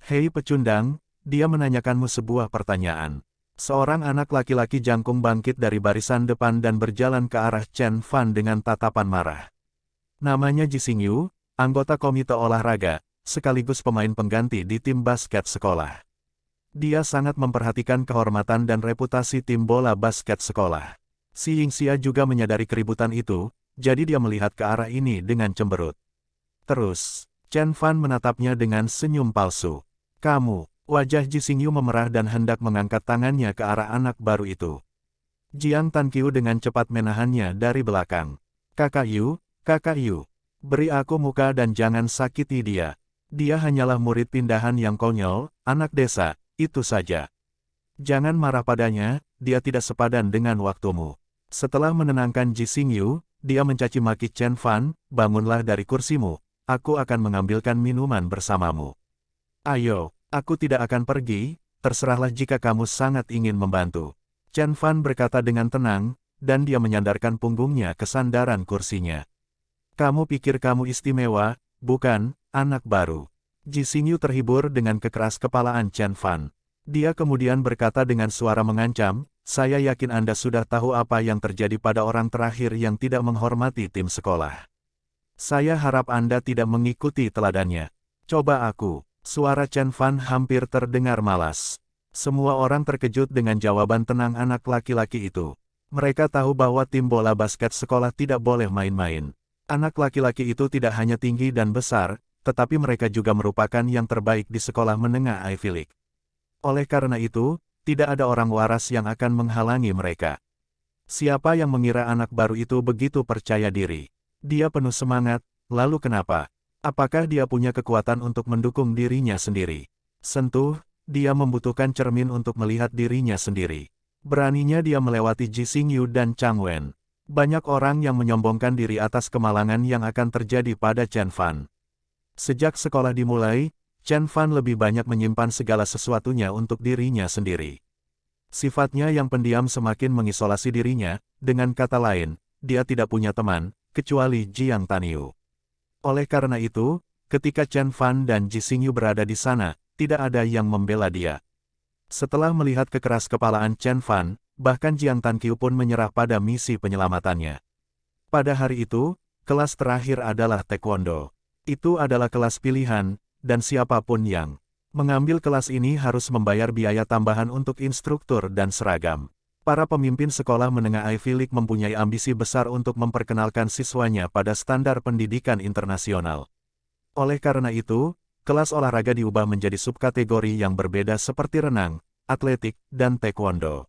Hei pecundang, dia menanyakanmu sebuah pertanyaan. Seorang anak laki-laki jangkung bangkit dari barisan depan dan berjalan ke arah Chen Fan dengan tatapan marah. Namanya Ji Xingyu, anggota komite olahraga, sekaligus pemain pengganti di tim basket sekolah. Dia sangat memperhatikan kehormatan dan reputasi tim bola basket sekolah. Si Yingxia juga menyadari keributan itu, jadi dia melihat ke arah ini dengan cemberut. Terus, Chen Fan menatapnya dengan senyum palsu. Kamu, wajah Ji Xingyu memerah dan hendak mengangkat tangannya ke arah anak baru itu. Jiang Tanqiu dengan cepat menahannya dari belakang. Kakak Yu, beri aku muka dan jangan sakiti dia. Dia hanyalah murid pindahan yang konyol, anak desa, itu saja. Jangan marah padanya, dia tidak sepadan dengan waktumu. Setelah menenangkan Ji Xingyu, dia mencaci maki Chen Fan, bangunlah dari kursimu, aku akan mengambilkan minuman bersamamu. Ayo, aku tidak akan pergi, terserahlah jika kamu sangat ingin membantu. Chen Fan berkata dengan tenang, dan dia menyandarkan punggungnya ke sandaran kursinya. Kamu pikir kamu istimewa, bukan, anak baru. Ji Xingyu terhibur dengan kekeras kepalaan Chen Fan. Dia kemudian berkata dengan suara mengancam, saya yakin Anda sudah tahu apa yang terjadi pada orang terakhir yang tidak menghormati tim sekolah. Saya harap Anda tidak mengikuti teladannya. Coba aku. Suara Chen Fan hampir terdengar malas. Semua orang terkejut dengan jawaban tenang anak laki-laki itu. Mereka tahu bahwa tim bola basket sekolah tidak boleh main-main. Anak laki-laki itu tidak hanya tinggi dan besar, tetapi mereka juga merupakan yang terbaik di sekolah menengah Ivy League. Oleh karena itu, tidak ada orang waras yang akan menghalangi mereka. Siapa yang mengira anak baru itu begitu percaya diri? Dia penuh semangat, lalu kenapa? Apakah dia punya kekuatan untuk mendukung dirinya sendiri? Sentuh, dia membutuhkan cermin untuk melihat dirinya sendiri. Beraninya dia melewati Ji Xingyu dan Chang Wen. Banyak orang yang menyombongkan diri atas kemalangan yang akan terjadi pada Chen Fan. Sejak sekolah dimulai, Chen Fan lebih banyak menyimpan segala sesuatunya untuk dirinya sendiri. Sifatnya yang pendiam semakin mengisolasi dirinya, dengan kata lain, dia tidak punya teman, kecuali Jiang Taniu. Oleh karena itu, ketika Chen Fan dan Ji Xingyu berada di sana, tidak ada yang membela dia. Setelah melihat kekeras kepalaan Chen Fan, bahkan Jiang Tanqiu pun menyerah pada misi penyelamatannya. Pada hari itu, kelas terakhir adalah Taekwondo. Itu adalah kelas pilihan, dan siapapun yang mengambil kelas ini harus membayar biaya tambahan untuk instruktur dan seragam. Para pemimpin sekolah menengah Ivy League mempunyai ambisi besar untuk memperkenalkan siswanya pada standar pendidikan internasional. Oleh karena itu, kelas olahraga diubah menjadi subkategori yang berbeda seperti renang, atletik, dan taekwondo.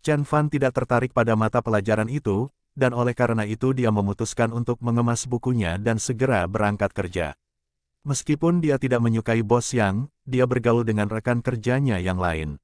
Chen Fan tidak tertarik pada mata pelajaran itu, dan oleh karena itu dia memutuskan untuk mengemas bukunya dan segera berangkat kerja. Meskipun dia tidak menyukai bos Yang, dia bergaul dengan rekan kerjanya yang lain.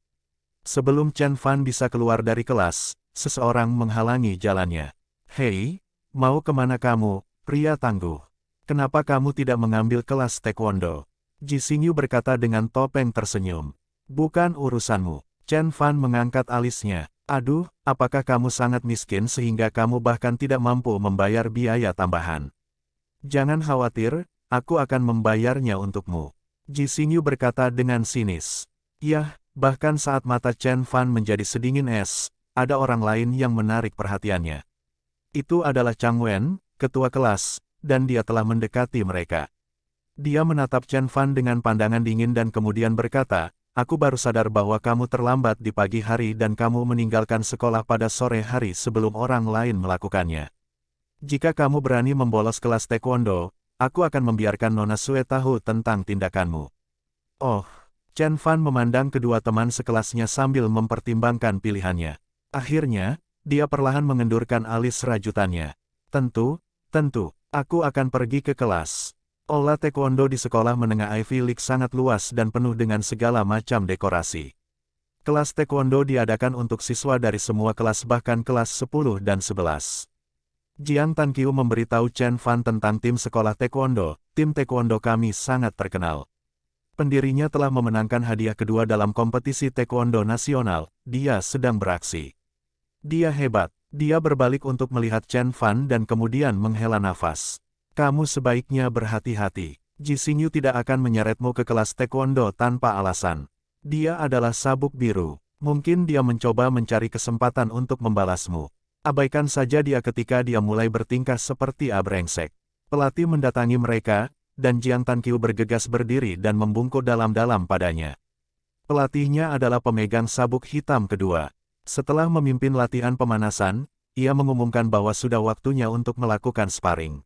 Sebelum Chen Fan bisa keluar dari kelas, seseorang menghalangi jalannya. Hei, mau kemana kamu, pria tangguh? Kenapa kamu tidak mengambil kelas taekwondo? Ji Xingyu berkata dengan topeng tersenyum. Bukan urusanmu. Chen Fan mengangkat alisnya. Aduh, apakah kamu sangat miskin sehingga kamu bahkan tidak mampu membayar biaya tambahan? Jangan khawatir, aku akan membayarnya untukmu. Ji Xingyu berkata dengan sinis. Yah, bahkan saat mata Chen Fan menjadi sedingin es, ada orang lain yang menarik perhatiannya. Itu adalah Chang Wen, ketua kelas, dan dia telah mendekati mereka. Dia menatap Chen Fan dengan pandangan dingin dan kemudian berkata, aku baru sadar bahwa kamu terlambat di pagi hari dan kamu meninggalkan sekolah pada sore hari sebelum orang lain melakukannya. Jika kamu berani membolos kelas taekwondo, aku akan membiarkan Nona Sue tahu tentang tindakanmu. Oh, Chen Fan memandang kedua teman sekelasnya sambil mempertimbangkan pilihannya. Akhirnya, dia perlahan mengendurkan alis rajutannya. Tentu, aku akan pergi ke kelas. Aula taekwondo di sekolah menengah Ivy League sangat luas dan penuh dengan segala macam dekorasi. Kelas taekwondo diadakan untuk siswa dari semua kelas bahkan kelas 10 dan 11. Jiang Tanqiu memberitahu Chen Fan tentang tim sekolah taekwondo, tim taekwondo kami sangat terkenal. Pendirinya telah memenangkan hadiah kedua dalam kompetisi taekwondo nasional, dia sedang beraksi. Dia hebat, dia berbalik untuk melihat Chen Fan dan kemudian menghela nafas. Kamu sebaiknya berhati-hati. Ji Xingyu tidak akan menyeretmu ke kelas taekwondo tanpa alasan. Dia adalah sabuk biru. Mungkin dia mencoba mencari kesempatan untuk membalasmu. Abaikan saja dia ketika dia mulai bertingkah seperti brengsek. Pelatih mendatangi mereka, dan Jiang Tanqiu bergegas berdiri dan membungkuk dalam-dalam padanya. Pelatihnya adalah pemegang sabuk hitam kedua. Setelah memimpin latihan pemanasan, ia mengumumkan bahwa sudah waktunya untuk melakukan sparring.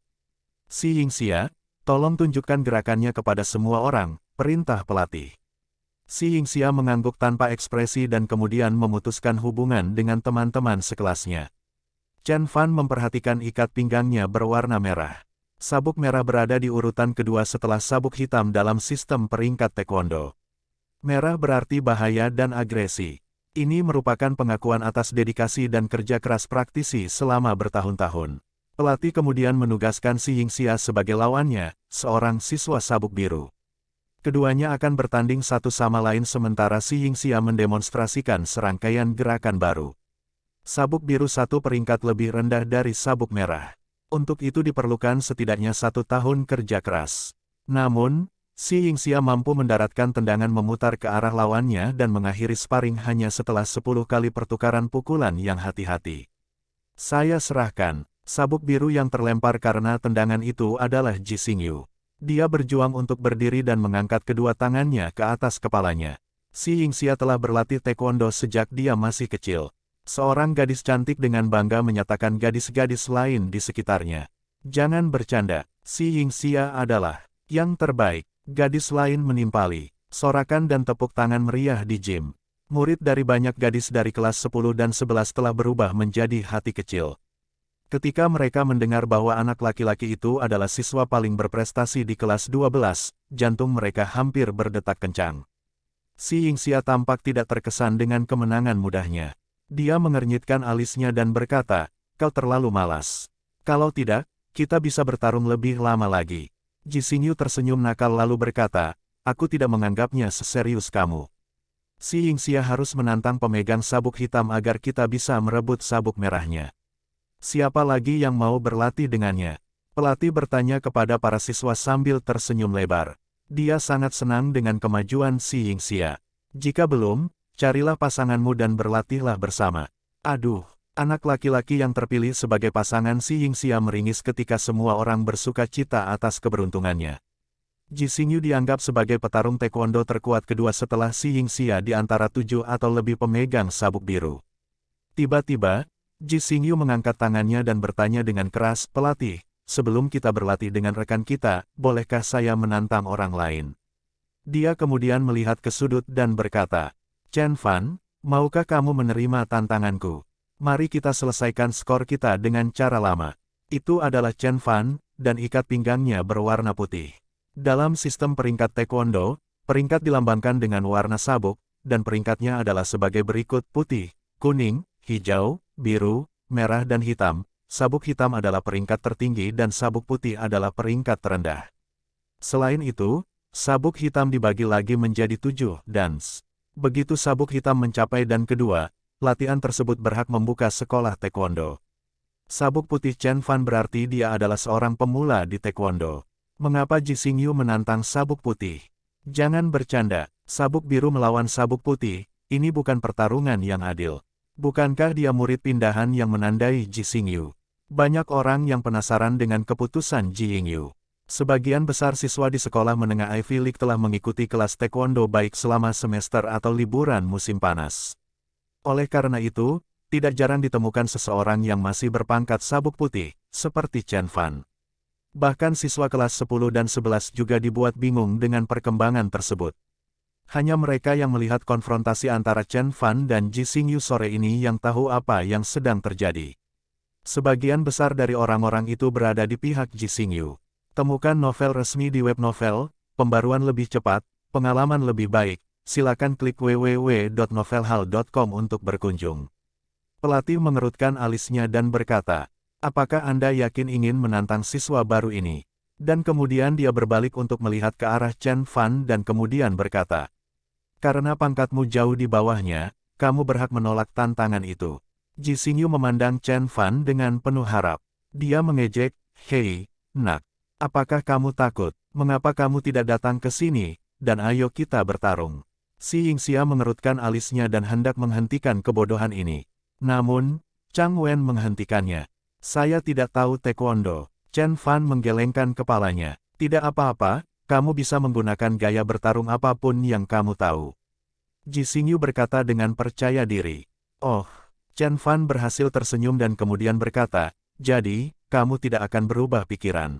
Si Yingxia, tolong tunjukkan gerakannya kepada semua orang, perintah pelatih. Si Yingxia mengangguk tanpa ekspresi dan kemudian memutuskan hubungan dengan teman-teman sekelasnya. Chen Fan memperhatikan ikat pinggangnya berwarna merah. Sabuk merah berada di urutan kedua setelah sabuk hitam dalam sistem peringkat taekwondo. Merah berarti bahaya dan agresi. Ini merupakan pengakuan atas dedikasi dan kerja keras praktisi selama bertahun-tahun. Pelatih kemudian menugaskan Si Yingxia sebagai lawannya, seorang siswa sabuk biru. Keduanya akan bertanding satu sama lain sementara Si Yingxia mendemonstrasikan serangkaian gerakan baru. Sabuk biru satu peringkat lebih rendah dari sabuk merah. Untuk itu diperlukan setidaknya 1 tahun kerja keras. Namun, Si Yingxia mampu mendaratkan tendangan memutar ke arah lawannya dan mengakhiri sparring hanya setelah 10 kali pertukaran pukulan yang hati-hati. Saya serahkan. Sabuk biru yang terlempar karena tendangan itu adalah Ji Xingyu. Dia berjuang untuk berdiri dan mengangkat kedua tangannya ke atas kepalanya. Si Yingxia telah berlatih taekwondo sejak dia masih kecil. Seorang gadis cantik dengan bangga menyatakan gadis-gadis lain di sekitarnya. Jangan bercanda, Si Yingxia adalah yang terbaik. Gadis lain menimpali. Sorakan dan tepuk tangan meriah di gym. Murid dari banyak gadis dari kelas 10 dan 11 telah berubah menjadi hati kecil. Ketika mereka mendengar bahwa anak laki-laki itu adalah siswa paling berprestasi di kelas 12, jantung mereka hampir berdetak kencang. Si Yingxia tampak tidak terkesan dengan kemenangan mudahnya. Dia mengernyitkan alisnya dan berkata, "Kau terlalu malas. Kalau tidak, kita bisa bertarung lebih lama lagi." Ji Xingyu tersenyum nakal lalu berkata, "Aku tidak menganggapnya seserius kamu. Si Yingxia harus menantang pemegang sabuk hitam agar kita bisa merebut sabuk merahnya. Siapa lagi yang mau berlatih dengannya?" Pelatih bertanya kepada para siswa sambil tersenyum lebar. Dia sangat senang dengan kemajuan Si Yingxia. "Jika belum, carilah pasanganmu dan berlatihlah bersama." Aduh. Anak laki-laki yang terpilih sebagai pasangan Si Yingxia meringis ketika semua orang bersuka cita atas keberuntungannya. Ji Xingyu dianggap sebagai petarung taekwondo terkuat kedua setelah Si Yingxia di antara 7 atau lebih pemegang sabuk biru. Tiba-tiba, Ji Xingyu mengangkat tangannya dan bertanya dengan keras, "Pelatih, sebelum kita berlatih dengan rekan kita, bolehkah saya menantang orang lain?" Dia kemudian melihat ke sudut dan berkata, "Chen Fan, maukah kamu menerima tantanganku? Mari kita selesaikan skor kita dengan cara lama." Itu adalah Chen Fan, dan ikat pinggangnya berwarna putih. Dalam sistem peringkat taekwondo, peringkat dilambangkan dengan warna sabuk, dan peringkatnya adalah sebagai berikut: putih, kuning, hijau, biru, merah dan hitam. Sabuk hitam adalah peringkat tertinggi dan sabuk putih adalah peringkat terendah. Selain itu, sabuk hitam dibagi lagi menjadi 7 dans. Begitu sabuk hitam mencapai dan kedua, latihan tersebut berhak membuka sekolah taekwondo. Sabuk putih Chen Fan berarti dia adalah seorang pemula di taekwondo. Mengapa Ji Xingyu menantang sabuk putih? Jangan bercanda, sabuk biru melawan sabuk putih, ini bukan pertarungan yang adil. Bukankah dia murid pindahan yang menandai Ji Xingyu? Banyak orang yang penasaran dengan keputusan Ji Yingyu. Sebagian besar siswa di sekolah menengah Ivy League telah mengikuti kelas taekwondo baik selama semester atau liburan musim panas. Oleh karena itu, tidak jarang ditemukan seseorang yang masih berpangkat sabuk putih, seperti Chen Fan. Bahkan siswa kelas 10 dan 11 juga dibuat bingung dengan perkembangan tersebut. Hanya mereka yang melihat konfrontasi antara Chen Fan dan Ji Xingyu sore ini yang tahu apa yang sedang terjadi. Sebagian besar dari orang-orang itu berada di pihak Ji Xingyu. Temukan novel resmi di web novel, pembaruan lebih cepat, pengalaman lebih baik. Silakan klik www.novelhal.com untuk berkunjung. Pelatih mengerutkan alisnya dan berkata, "Apakah Anda yakin ingin menantang siswa baru ini?" Dan kemudian dia berbalik untuk melihat ke arah Chen Fan dan kemudian berkata, "Karena pangkatmu jauh di bawahnya, kamu berhak menolak tantangan itu." Ji Xingyu memandang Chen Fan dengan penuh harap. Dia mengejek, "Hei, nak, apakah kamu takut? Mengapa kamu tidak datang ke sini, dan ayo kita bertarung?" Si Yingxia mengerutkan alisnya dan hendak menghentikan kebodohan ini. Namun, Chang Wen menghentikannya. "Saya tidak tahu taekwondo." Chen Fan menggelengkan kepalanya. "Tidak apa-apa, kamu bisa menggunakan gaya bertarung apapun yang kamu tahu." Ji Xingyu berkata dengan percaya diri. "Oh." Chen Fan berhasil tersenyum dan kemudian berkata, "Jadi, kamu tidak akan berubah pikiran?"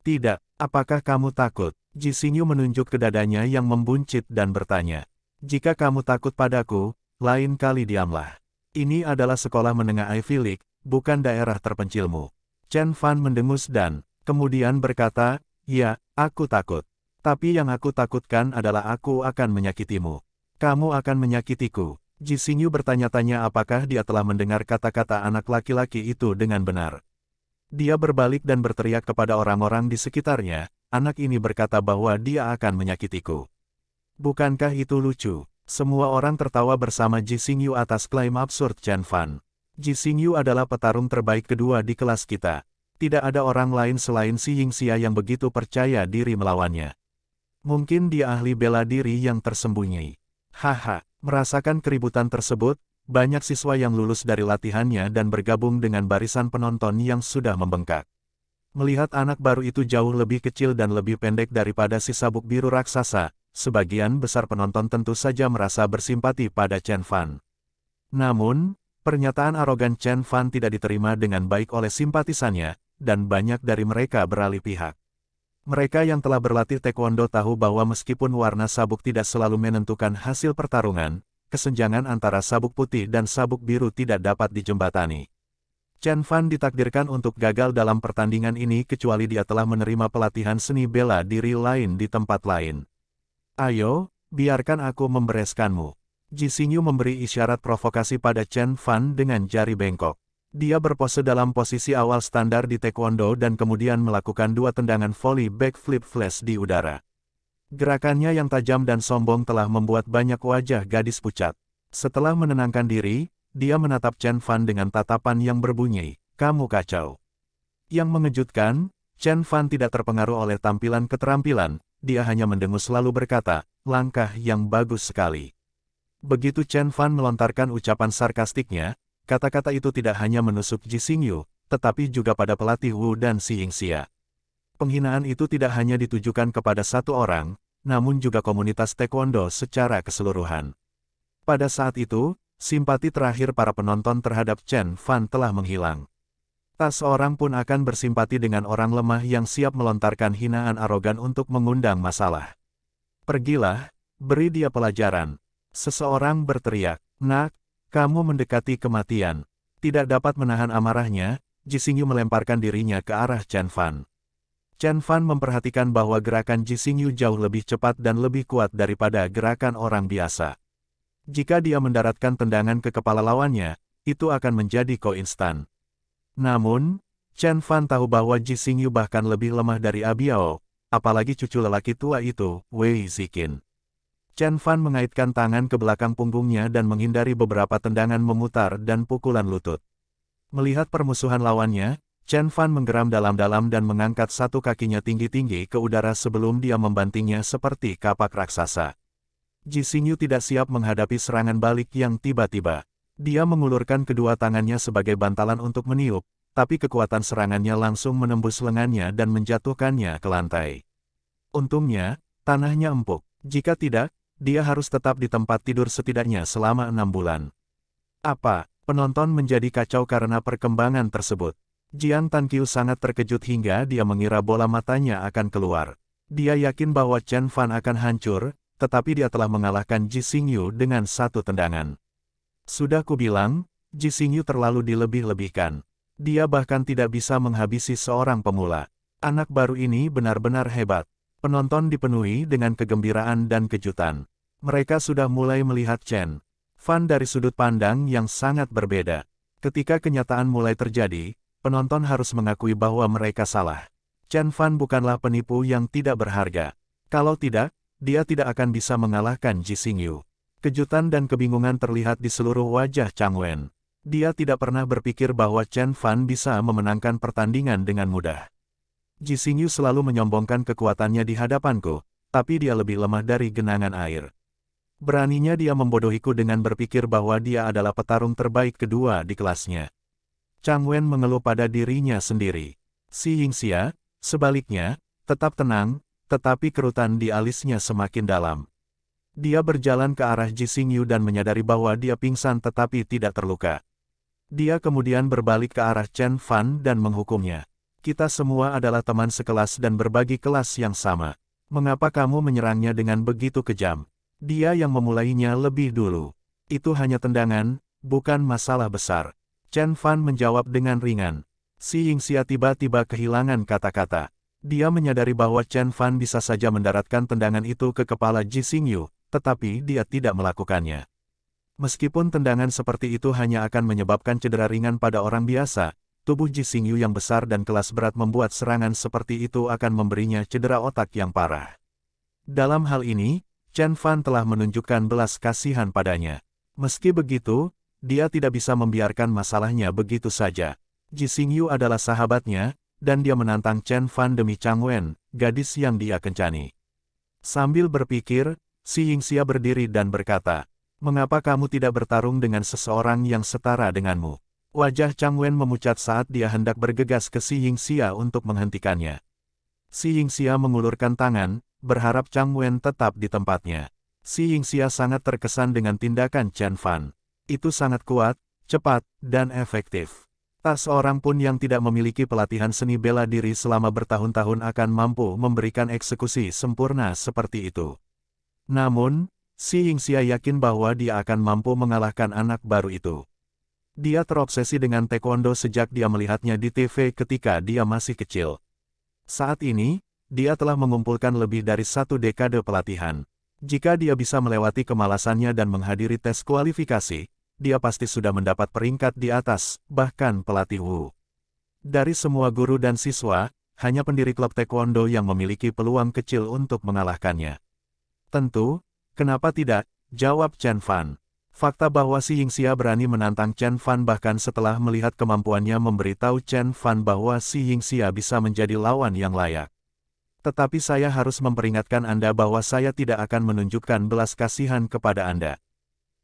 "Tidak, apakah kamu takut?" Ji Xingyu menunjuk ke dadanya yang membuncit dan bertanya, "Jika kamu takut padaku, lain kali diamlah. Ini adalah sekolah menengah Ivy League, bukan daerah terpencilmu." Chen Fan mendengus dan kemudian berkata, "Ya, aku takut. Tapi yang aku takutkan adalah aku akan menyakitimu. Kamu akan menyakitiku." Ji Xingyu bertanya-tanya apakah dia telah mendengar kata-kata anak laki-laki itu dengan benar. Dia berbalik dan berteriak kepada orang-orang di sekitarnya, anak ini berkata bahwa dia akan menyakitiku. Bukankah itu lucu? Semua orang tertawa bersama Ji Xingyu atas klaim absurd Chen Fan. Ji Xingyu adalah petarung terbaik kedua di kelas kita. Tidak ada orang lain selain Si Yingxia yang begitu percaya diri melawannya. Mungkin dia ahli bela diri yang tersembunyi. Haha, merasakan keributan tersebut, banyak siswa yang lulus dari latihannya dan bergabung dengan barisan penonton yang sudah membengkak. Melihat anak baru itu jauh lebih kecil dan lebih pendek daripada si sabuk biru raksasa, sebagian besar penonton tentu saja merasa bersimpati pada Chen Fan. Namun, pernyataan arogan Chen Fan tidak diterima dengan baik oleh simpatisannya, dan banyak dari mereka beralih pihak. Mereka yang telah berlatih taekwondo tahu bahwa meskipun warna sabuk tidak selalu menentukan hasil pertarungan, kesenjangan antara sabuk putih dan sabuk biru tidak dapat dijembatani. Chen Fan ditakdirkan untuk gagal dalam pertandingan ini kecuali dia telah menerima pelatihan seni bela diri lain di tempat lain. Ayo, biarkan aku membereskanmu. Ji Xingyu memberi isyarat provokasi pada Chen Fan dengan jari bengkok. Dia berpose dalam posisi awal standar di taekwondo dan kemudian melakukan 2 tendangan volley backflip flash di udara. Gerakannya yang tajam dan sombong telah membuat banyak wajah gadis pucat. Setelah menenangkan diri, dia menatap Chen Fan dengan tatapan yang berbunyi, "Kamu kacau." Yang mengejutkan, Chen Fan tidak terpengaruh oleh tampilan keterampilan, dia hanya mendengus lalu berkata, "Langkah yang bagus sekali." Begitu Chen Fan melontarkan ucapan sarkastiknya, kata-kata itu tidak hanya menusuk Ji Xingyu, tetapi juga pada pelatih Wu dan Si Yingxia. Penghinaan itu tidak hanya ditujukan kepada satu orang, namun juga komunitas taekwondo secara keseluruhan. Pada saat itu, simpati terakhir para penonton terhadap Chen Fan telah menghilang. Tak seorang pun akan bersimpati dengan orang lemah yang siap melontarkan hinaan arogan untuk mengundang masalah. "Pergilah, beri dia pelajaran." Seseorang berteriak, "Nak, kamu mendekati kematian." Tidak dapat menahan amarahnya, Ji Xingyu melemparkan dirinya ke arah Chen Fan. Chen Fan memperhatikan bahwa gerakan Ji Xingyu jauh lebih cepat dan lebih kuat daripada gerakan orang biasa. Jika dia mendaratkan tendangan ke kepala lawannya, itu akan menjadi ko instan. Namun, Chen Fan tahu bahwa Ji Xingyu bahkan lebih lemah dari Abiao, apalagi cucu lelaki tua itu, Wei Ziqin. Chen Fan mengaitkan tangan ke belakang punggungnya dan menghindari beberapa tendangan memutar dan pukulan lutut. Melihat permusuhan lawannya, Chen Fan menggeram dalam-dalam dan mengangkat satu kakinya tinggi-tinggi ke udara sebelum dia membantingnya seperti kapak raksasa. Ji Xingyu tidak siap menghadapi serangan balik yang tiba-tiba. Dia mengulurkan kedua tangannya sebagai bantalan untuk meniup, tapi kekuatan serangannya langsung menembus lengannya dan menjatuhkannya ke lantai. Untungnya, tanahnya empuk. Jika tidak, dia harus tetap di tempat tidur setidaknya selama 6 bulan. Apa? Penonton menjadi kacau karena perkembangan tersebut. Jiang Tanqiu sangat terkejut hingga dia mengira bola matanya akan keluar. Dia yakin bahwa Chen Fan akan hancur, tetapi dia telah mengalahkan Ji Xingyu dengan 1 tendangan. Sudah kubilang, Ji Xingyu terlalu dilebih-lebihkan. Dia bahkan tidak bisa menghabisi seorang pemula. Anak baru ini benar-benar hebat. Penonton dipenuhi dengan kegembiraan dan kejutan. Mereka sudah mulai melihat Chen Fan dari sudut pandang yang sangat berbeda. Ketika kenyataan mulai terjadi, penonton harus mengakui bahwa mereka salah. Chen Fan bukanlah penipu yang tidak berharga. Kalau tidak, dia tidak akan bisa mengalahkan Ji Xingyu. Kejutan dan kebingungan terlihat di seluruh wajah Chang Wen. Dia tidak pernah berpikir bahwa Chen Fan bisa memenangkan pertandingan dengan mudah. Ji Xingyu selalu menyombongkan kekuatannya di hadapanku, tapi dia lebih lemah dari genangan air. Beraninya dia membodohiku dengan berpikir bahwa dia adalah petarung terbaik kedua di kelasnya. Chang Wen mengeluh pada dirinya sendiri. Si Yingxia, sebaliknya, tetap tenang, tetapi kerutan di alisnya semakin dalam. Dia berjalan ke arah Ji Xingyu dan menyadari bahwa dia pingsan tetapi tidak terluka. Dia kemudian berbalik ke arah Chen Fan dan menghukumnya. Kita semua adalah teman sekelas dan berbagi kelas yang sama. Mengapa kamu menyerangnya dengan begitu kejam? Dia yang memulainya lebih dulu. Itu hanya tendangan, bukan masalah besar. Chen Fan menjawab dengan ringan. Si Yingxia tiba-tiba kehilangan kata-kata. Dia menyadari bahwa Chen Fan bisa saja mendaratkan tendangan itu ke kepala Ji Xingyu, tetapi dia tidak melakukannya. Meskipun tendangan seperti itu hanya akan menyebabkan cedera ringan pada orang biasa, tubuh Ji Xingyu yang besar dan kelas berat membuat serangan seperti itu akan memberinya cedera otak yang parah. Dalam hal ini, Chen Fan telah menunjukkan belas kasihan padanya. Meski begitu, dia tidak bisa membiarkan masalahnya begitu saja. Ji Xingyu adalah sahabatnya, dan dia menantang Chen Fan demi Chang Wen, gadis yang dia kencani. Sambil berpikir, Si Yingxia berdiri dan berkata, "Mengapa kamu tidak bertarung dengan seseorang yang setara denganmu?" Wajah Chang Wen memucat saat dia hendak bergegas ke Si Yingxia untuk menghentikannya. Si Yingxia mengulurkan tangan, berharap Chang Wen tetap di tempatnya. Si Yingxia sangat terkesan dengan tindakan Chen Fan. Itu sangat kuat, cepat, dan efektif. Tak seorang pun yang tidak memiliki pelatihan seni bela diri selama bertahun-tahun akan mampu memberikan eksekusi sempurna seperti itu. Namun, Si Yingxia yakin bahwa dia akan mampu mengalahkan anak baru itu. Dia terobsesi dengan taekwondo sejak dia melihatnya di TV ketika dia masih kecil. Saat ini, dia telah mengumpulkan lebih dari 1 dekade pelatihan. Jika dia bisa melewati kemalasannya dan menghadiri tes kualifikasi, dia pasti sudah mendapat peringkat di atas, bahkan pelatih Wu. Dari semua guru dan siswa, hanya pendiri klub taekwondo yang memiliki peluang kecil untuk mengalahkannya. Tentu, kenapa tidak, jawab Chen Fan. Fakta bahwa Si Yingxia berani menantang Chen Fan bahkan setelah melihat kemampuannya memberitahu Chen Fan bahwa Si Yingxia bisa menjadi lawan yang layak. Tetapi saya harus memperingatkan Anda bahwa saya tidak akan menunjukkan belas kasihan kepada Anda.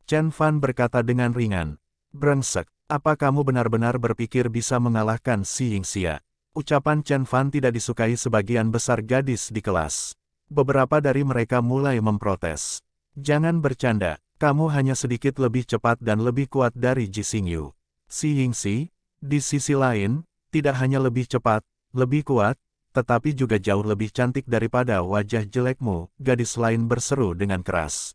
Chen Fan berkata dengan ringan. "Brengsek, apa kamu benar-benar berpikir bisa mengalahkan Si Yingxia?" Ucapan Chen Fan tidak disukai sebagian besar gadis di kelas. Beberapa dari mereka mulai memprotes. "Jangan bercanda, kamu hanya sedikit lebih cepat dan lebih kuat dari Ji Xingyu." Si Yingxi, di sisi lain, tidak hanya lebih cepat, lebih kuat, tetapi juga jauh lebih cantik daripada wajah jelekmu, gadis lain berseru dengan keras.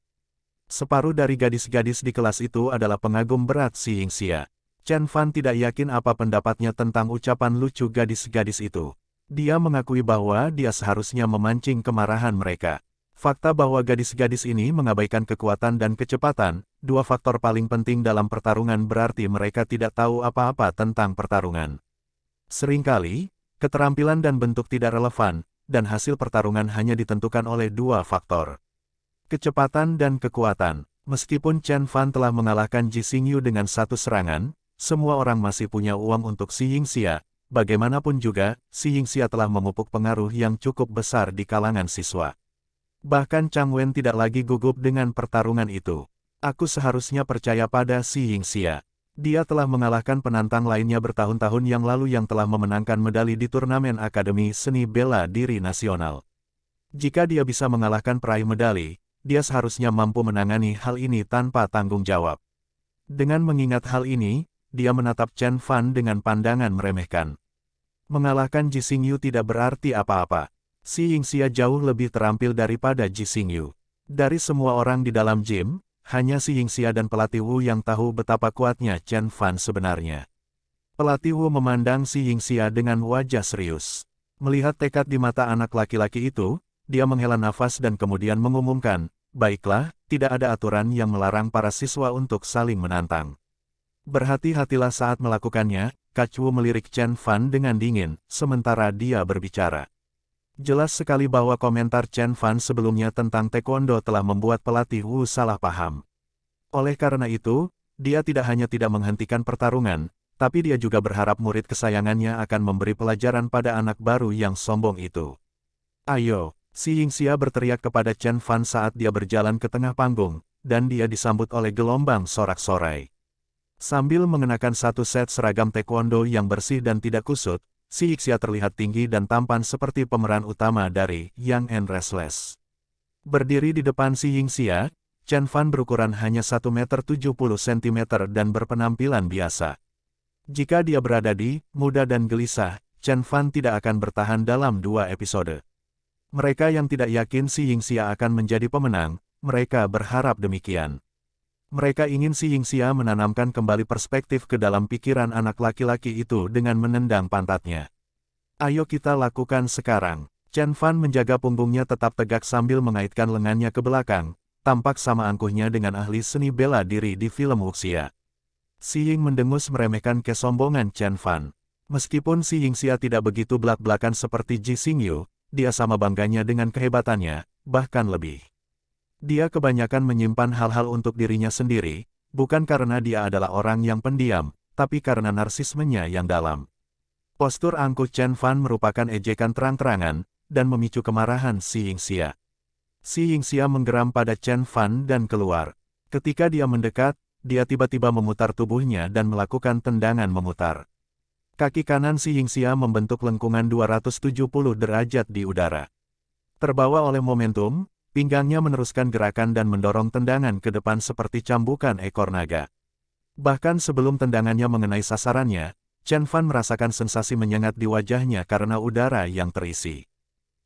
Separuh dari gadis-gadis di kelas itu adalah pengagum berat Si Yingxia. Chen Fan tidak yakin apa pendapatnya tentang ucapan lucu gadis-gadis itu. Dia mengakui bahwa dia seharusnya memancing kemarahan mereka. Fakta bahwa gadis-gadis ini mengabaikan kekuatan dan kecepatan, dua faktor paling penting dalam pertarungan berarti mereka tidak tahu apa-apa tentang pertarungan. Seringkali, keterampilan dan bentuk tidak relevan, dan hasil pertarungan hanya ditentukan oleh dua faktor. Kecepatan dan kekuatan. Meskipun Chen Fan telah mengalahkan Ji Xingyu dengan 1 serangan, semua orang masih punya uang untuk Si Yingxia. Bagaimanapun juga, Si Yingxia telah memupuk pengaruh yang cukup besar di kalangan siswa. Bahkan Chang Wen tidak lagi gugup dengan pertarungan itu. Aku seharusnya percaya pada Si Yingxia. Dia telah mengalahkan penantang lainnya bertahun-tahun yang lalu yang telah memenangkan medali di turnamen Akademi Seni Bela Diri Nasional. Jika dia bisa mengalahkan peraih medali, dia seharusnya mampu menangani hal ini tanpa tanggung jawab. Dengan mengingat hal ini, dia menatap Chen Fan dengan pandangan meremehkan. Mengalahkan Ji Xingyu tidak berarti apa-apa. Si Yingxia jauh lebih terampil daripada Ji Xingyu. Dari semua orang di dalam gym, hanya Si Yingxia dan pelatih Wu yang tahu betapa kuatnya Chen Fan sebenarnya. Pelatih Wu memandang Si Yingxia dengan wajah serius. Melihat tekad di mata anak laki-laki itu, dia menghela nafas dan kemudian mengumumkan, "Baiklah, tidak ada aturan yang melarang para siswa untuk saling menantang." Berhati-hatilah saat melakukannya, Kach Wu melirik Chen Fan dengan dingin, sementara dia berbicara. Jelas sekali bahwa komentar Chen Fan sebelumnya tentang taekwondo telah membuat pelatih Wu salah paham. Oleh karena itu, dia tidak hanya tidak menghentikan pertarungan, tapi dia juga berharap murid kesayangannya akan memberi pelajaran pada anak baru yang sombong itu. "Ayo!" Si Yingxia berteriak kepada Chen Fan saat dia berjalan ke tengah panggung, dan dia disambut oleh gelombang sorak-sorai. Sambil mengenakan 1 set seragam taekwondo yang bersih dan tidak kusut, Si Yingxia terlihat tinggi dan tampan seperti pemeran utama dari Young and Restless. Berdiri di depan Si Yingxia, Chen Fan berukuran hanya 1,70 meter dan berpenampilan biasa. Jika dia berada di muda dan gelisah, Chen Fan tidak akan bertahan dalam 2 episode. Mereka yang tidak yakin Si Yingxia akan menjadi pemenang, mereka berharap demikian. Mereka ingin Si Yingxia menanamkan kembali perspektif ke dalam pikiran anak laki-laki itu dengan menendang pantatnya. "Ayo kita lakukan sekarang." Chen Fan menjaga punggungnya tetap tegak sambil mengaitkan lengannya ke belakang, tampak sama angkuhnya dengan ahli seni bela diri di film wuxia. Si Ying mendengus meremehkan kesombongan Chen Fan. Meskipun si Yingxia tidak begitu belak-belakan seperti Ji Xingyu, dia sama bangganya dengan kehebatannya, bahkan lebih. Dia kebanyakan menyimpan hal-hal untuk dirinya sendiri, bukan karena dia adalah orang yang pendiam, tapi karena narsismenya yang dalam. Postur angkuh Chen Fan merupakan ejekan terang-terangan, dan memicu kemarahan si Yingxia. Si Yingxia menggeram pada Chen Fan dan keluar. Ketika dia mendekat, dia tiba-tiba memutar tubuhnya dan melakukan tendangan memutar. Kaki kanan si Yingxia membentuk lengkungan 270 derajat di udara. Terbawa oleh momentum, pinggangnya meneruskan gerakan dan mendorong tendangan ke depan seperti cambukan ekor naga. Bahkan sebelum tendangannya mengenai sasarannya, Chen Fan merasakan sensasi menyengat di wajahnya karena udara yang terisi.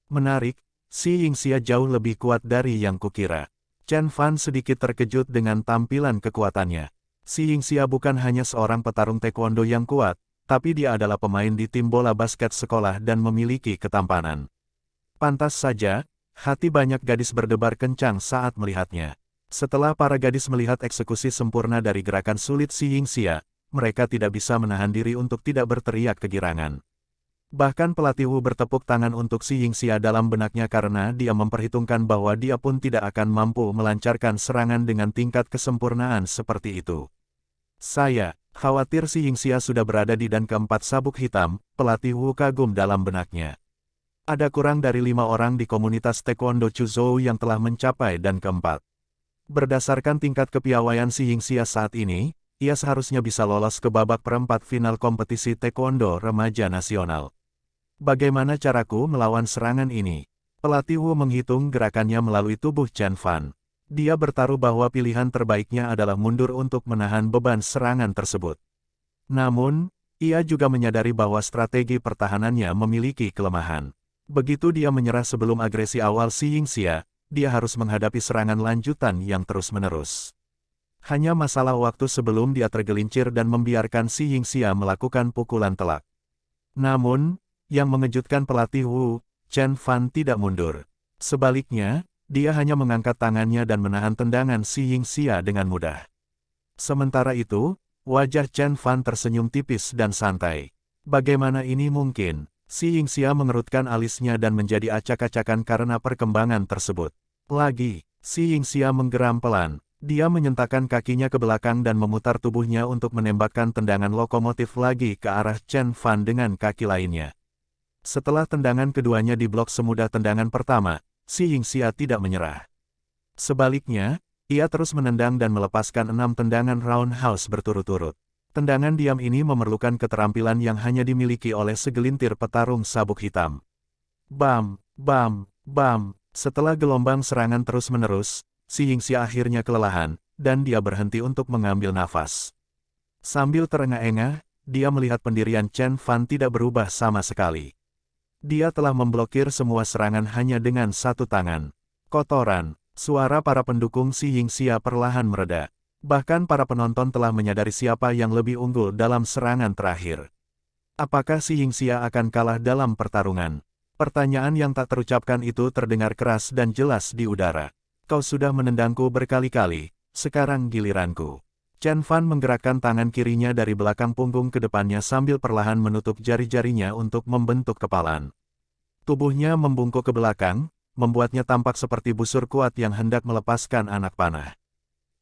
Menarik, si Yingxia jauh lebih kuat dari yang kukira. Chen Fan sedikit terkejut dengan tampilan kekuatannya. Si Yingxia bukan hanya seorang petarung taekwondo yang kuat, tapi dia adalah pemain di tim bola basket sekolah dan memiliki ketampanan. Pantas saja, hati banyak gadis berdebar kencang saat melihatnya. Setelah para gadis melihat eksekusi sempurna dari gerakan sulit si Yingxia, mereka tidak bisa menahan diri untuk tidak berteriak kegirangan. Bahkan pelatih Wu bertepuk tangan untuk si Yingxia dalam benaknya karena dia memperhitungkan bahwa dia pun tidak akan mampu melancarkan serangan dengan tingkat kesempurnaan seperti itu. Saya khawatir si Yingxia sudah berada di dan keempat sabuk hitam, pelatih Wu kagum dalam benaknya. Ada kurang dari 5 orang di komunitas Taekwondo Chuzhou yang telah mencapai dan keempat. Berdasarkan tingkat kepiawaian si Yingxia saat ini, ia seharusnya bisa lolos ke babak perempat final kompetisi Taekwondo remaja nasional. Bagaimana caraku melawan serangan ini? Pelatih Wu menghitung gerakannya melalui tubuh Chen Fan. Dia bertaruh bahwa pilihan terbaiknya adalah mundur untuk menahan beban serangan tersebut. Namun, ia juga menyadari bahwa strategi pertahanannya memiliki kelemahan. Begitu dia menyerah sebelum agresi awal si Yingxia, dia harus menghadapi serangan lanjutan yang terus-menerus. Hanya masalah waktu sebelum dia tergelincir dan membiarkan si Yingxia melakukan pukulan telak. Namun, yang mengejutkan pelatih Wu, Chen Fan tidak mundur. Sebaliknya, dia hanya mengangkat tangannya dan menahan tendangan si Yingxia dengan mudah. Sementara itu, wajah Chen Fan tersenyum tipis dan santai. Bagaimana ini mungkin? Si Yingxia mengerutkan alisnya dan menjadi acak-acakan karena perkembangan tersebut. Lagi, si Yingxia menggeram pelan. Dia menyentakkan kakinya ke belakang dan memutar tubuhnya untuk menembakkan tendangan lokomotif lagi ke arah Chen Fan dengan kaki lainnya. Setelah tendangan keduanya diblok semudah tendangan pertama, si Yingxia tidak menyerah. Sebaliknya, ia terus menendang dan melepaskan 6 tendangan roundhouse berturut-turut. Tendangan diam ini memerlukan keterampilan yang hanya dimiliki oleh segelintir petarung sabuk hitam. Bam, bam, bam. Setelah gelombang serangan terus-menerus, si Yingxia akhirnya kelelahan, dan dia berhenti untuk mengambil nafas. Sambil terengah-engah, dia melihat pendirian Chen Fan tidak berubah sama sekali. Dia telah memblokir semua serangan hanya dengan satu tangan. Kotoran, suara para pendukung si Yingxia perlahan mereda. Bahkan para penonton telah menyadari siapa yang lebih unggul dalam serangan terakhir. Apakah si Yingxia akan kalah dalam pertarungan? Pertanyaan yang tak terucapkan itu terdengar keras dan jelas di udara. Kau sudah menendangku berkali-kali, sekarang giliranku. Chen Fan menggerakkan tangan kirinya dari belakang punggung ke depannya sambil perlahan menutup jari-jarinya untuk membentuk kepalan. Tubuhnya membungkuk ke belakang, membuatnya tampak seperti busur kuat yang hendak melepaskan anak panah.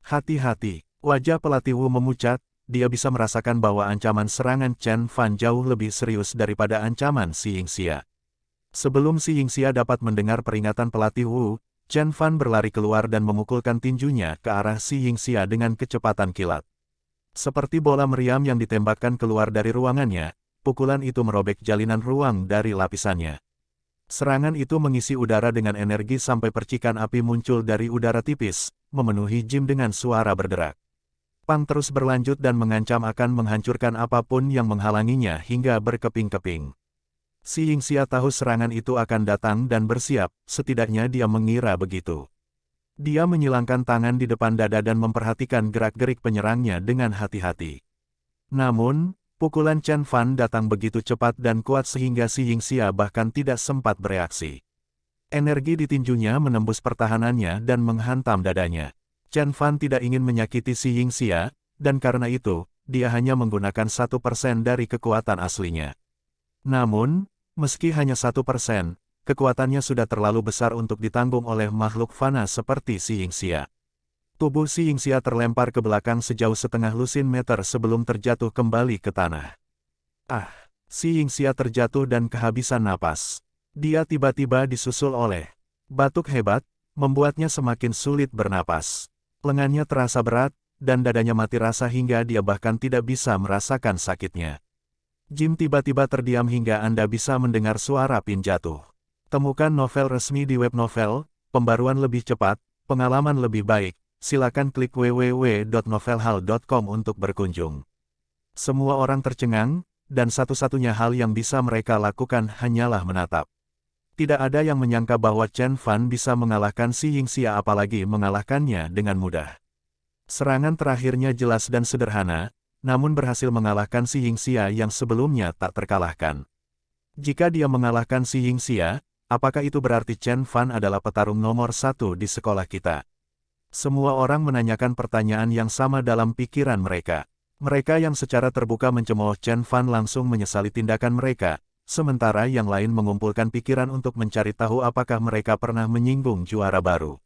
Hati-hati, wajah pelatih Wu memucat, dia bisa merasakan bahwa ancaman serangan Chen Fan jauh lebih serius daripada ancaman si Yingxia. Sebelum si Yingxia dapat mendengar peringatan pelatih Wu, Chen Fan berlari keluar dan memukulkan tinjunya ke arah si Yingxia dengan kecepatan kilat. Seperti bola meriam yang ditembakkan keluar dari ruangannya, pukulan itu merobek jalinan ruang dari lapisannya. Serangan itu mengisi udara dengan energi sampai percikan api muncul dari udara tipis, memenuhi gym dengan suara berderak. Pang terus berlanjut dan mengancam akan menghancurkan apapun yang menghalanginya hingga berkeping-keping. Si Yingxia tahu serangan itu akan datang dan bersiap, setidaknya dia mengira begitu. Dia menyilangkan tangan di depan dada dan memperhatikan gerak-gerik penyerangnya dengan hati-hati. Namun, pukulan Chen Fan datang begitu cepat dan kuat sehingga si Yingxia bahkan tidak sempat bereaksi. Energi di tinjunya menembus pertahanannya dan menghantam dadanya. Chen Fan tidak ingin menyakiti si Yingxia, dan karena itu, dia hanya menggunakan 1% dari kekuatan aslinya. Namun, meski hanya 1%, kekuatannya sudah terlalu besar untuk ditanggung oleh makhluk fana seperti si Yingxia. Tubuh si Yingxia terlempar ke belakang sejauh setengah lusin meter sebelum terjatuh kembali ke tanah. Ah, si Yingxia terjatuh dan kehabisan napas. Dia tiba-tiba disusul oleh batuk hebat, membuatnya semakin sulit bernapas. Lengannya terasa berat, dan dadanya mati rasa hingga dia bahkan tidak bisa merasakan sakitnya. Jim tiba-tiba terdiam hingga Anda bisa mendengar suara pin jatuh. Temukan novel resmi di web novel, pembaruan lebih cepat, pengalaman lebih baik. Silakan klik www.novelhal.com untuk berkunjung. Semua orang tercengang, dan satu-satunya hal yang bisa mereka lakukan hanyalah menatap. Tidak ada yang menyangka bahwa Chen Fan bisa mengalahkan si Yingxia apalagi mengalahkannya dengan mudah. Serangan terakhirnya jelas dan sederhana, namun berhasil mengalahkan si Yingxia yang sebelumnya tak terkalahkan. Jika dia mengalahkan si Yingxia, apakah itu berarti Chen Fan adalah petarung nomor 1 di sekolah kita? Semua orang menanyakan pertanyaan yang sama dalam pikiran mereka. Mereka yang secara terbuka mencemooh Chen Fan langsung menyesali tindakan mereka, sementara yang lain mengumpulkan pikiran untuk mencari tahu apakah mereka pernah menyinggung juara baru.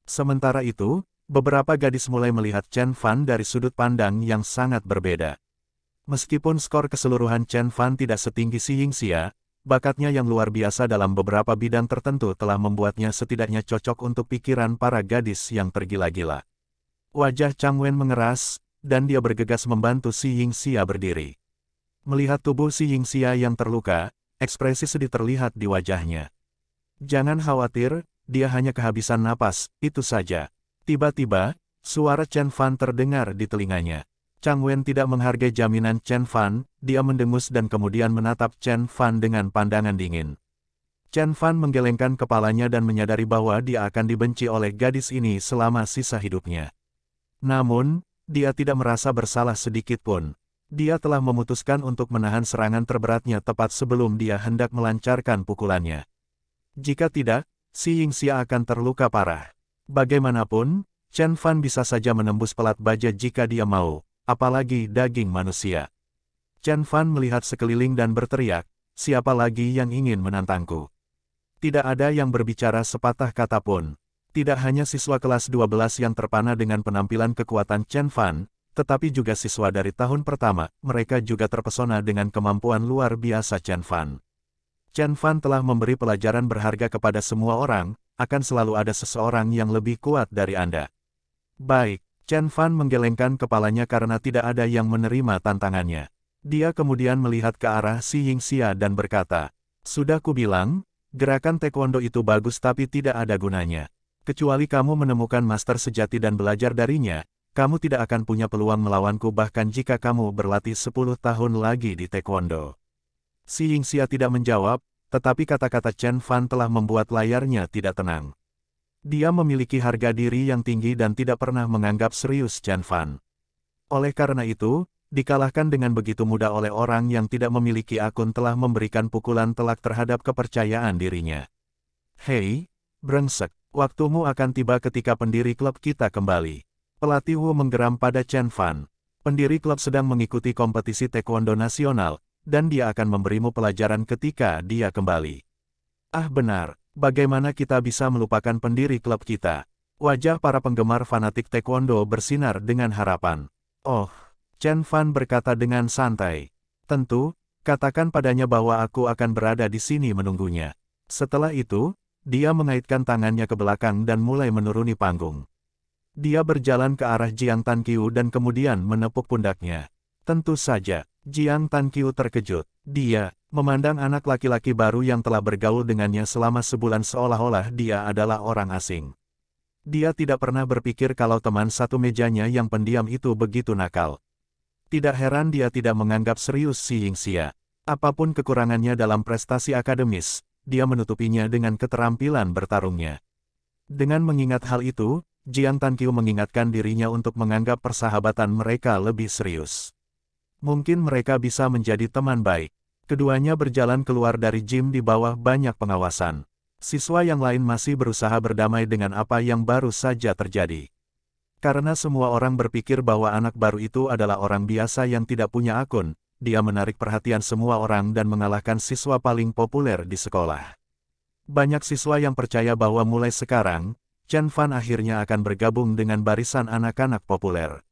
Sementara itu, beberapa gadis mulai melihat Chen Fan dari sudut pandang yang sangat berbeda. Meskipun skor keseluruhan Chen Fan tidak setinggi si Yingxia, bakatnya yang luar biasa dalam beberapa bidang tertentu telah membuatnya setidaknya cocok untuk pikiran para gadis yang tergila-gila. Wajah Chang Wen mengeras, dan dia bergegas membantu si Yingxia berdiri. Melihat tubuh si Yingxia yang terluka, ekspresi sedih terlihat di wajahnya. Jangan khawatir, dia hanya kehabisan napas, itu saja. Tiba-tiba, suara Chen Fan terdengar di telinganya. Chang Wen tidak menghargai jaminan Chen Fan, dia mendengus dan kemudian menatap Chen Fan dengan pandangan dingin. Chen Fan menggelengkan kepalanya dan menyadari bahwa dia akan dibenci oleh gadis ini selama sisa hidupnya. Namun, dia tidak merasa bersalah sedikit pun. Dia telah memutuskan untuk menahan serangan terberatnya tepat sebelum dia hendak melancarkan pukulannya. Jika tidak, si Yingxia akan terluka parah. Bagaimanapun, Chen Fan bisa saja menembus pelat baja jika dia mau, apalagi daging manusia. Chen Fan melihat sekeliling dan berteriak, siapa lagi yang ingin menantangku? Tidak ada yang berbicara sepatah kata pun. Tidak hanya siswa kelas 12 yang terpana dengan penampilan kekuatan Chen Fan, tetapi juga siswa dari tahun pertama, mereka juga terpesona dengan kemampuan luar biasa Chen Fan. Chen Fan telah memberi pelajaran berharga kepada semua orang, akan selalu ada seseorang yang lebih kuat dari Anda. Baik, Chen Fan menggelengkan kepalanya karena tidak ada yang menerima tantangannya. Dia kemudian melihat ke arah si Yingxia dan berkata, sudah kubilang, gerakan taekwondo itu bagus tapi tidak ada gunanya. Kecuali kamu menemukan master sejati dan belajar darinya, kamu tidak akan punya peluang melawanku bahkan jika kamu berlatih 10 tahun lagi di taekwondo. Si Yingxia tidak menjawab, tetapi kata-kata Chen Fan telah membuat layarnya tidak tenang. Dia memiliki harga diri yang tinggi dan tidak pernah menganggap serius Chen Fan. Oleh karena itu, dikalahkan dengan begitu mudah oleh orang yang tidak memiliki akun telah memberikan pukulan telak terhadap kepercayaan dirinya. Hei, brengsek, waktumu akan tiba ketika pendiri klub kita kembali. Pelatih Wu menggeram pada Chen Fan. Pendiri klub sedang mengikuti kompetisi taekwondo nasional, dan dia akan memberimu pelajaran ketika dia kembali. Ah benar, bagaimana kita bisa melupakan pendiri klub kita? Wajah para penggemar fanatik taekwondo bersinar dengan harapan. Oh, Chen Fan berkata dengan santai. Tentu, katakan padanya bahwa aku akan berada di sini menunggunya. Setelah itu, dia mengaitkan tangannya ke belakang dan mulai menuruni panggung. Dia berjalan ke arah Jiang Tanqiu dan kemudian menepuk pundaknya. Tentu saja, Jiang Tanqiu terkejut. Dia memandang anak laki-laki baru yang telah bergaul dengannya selama sebulan seolah-olah dia adalah orang asing. Dia tidak pernah berpikir kalau teman satu mejanya yang pendiam itu begitu nakal. Tidak heran dia tidak menganggap serius si Yingxia. Apapun kekurangannya dalam prestasi akademis, dia menutupinya dengan keterampilan bertarungnya. Dengan mengingat hal itu, Jiang Tanqiu mengingatkan dirinya untuk menganggap persahabatan mereka lebih serius. Mungkin mereka bisa menjadi teman baik. Keduanya berjalan keluar dari gym di bawah banyak pengawasan. Siswa yang lain masih berusaha berdamai dengan apa yang baru saja terjadi. Karena semua orang berpikir bahwa anak baru itu adalah orang biasa yang tidak punya akun, dia menarik perhatian semua orang dan mengalahkan siswa paling populer di sekolah. Banyak siswa yang percaya bahwa mulai sekarang, Chen Fan akhirnya akan bergabung dengan barisan anak-anak populer.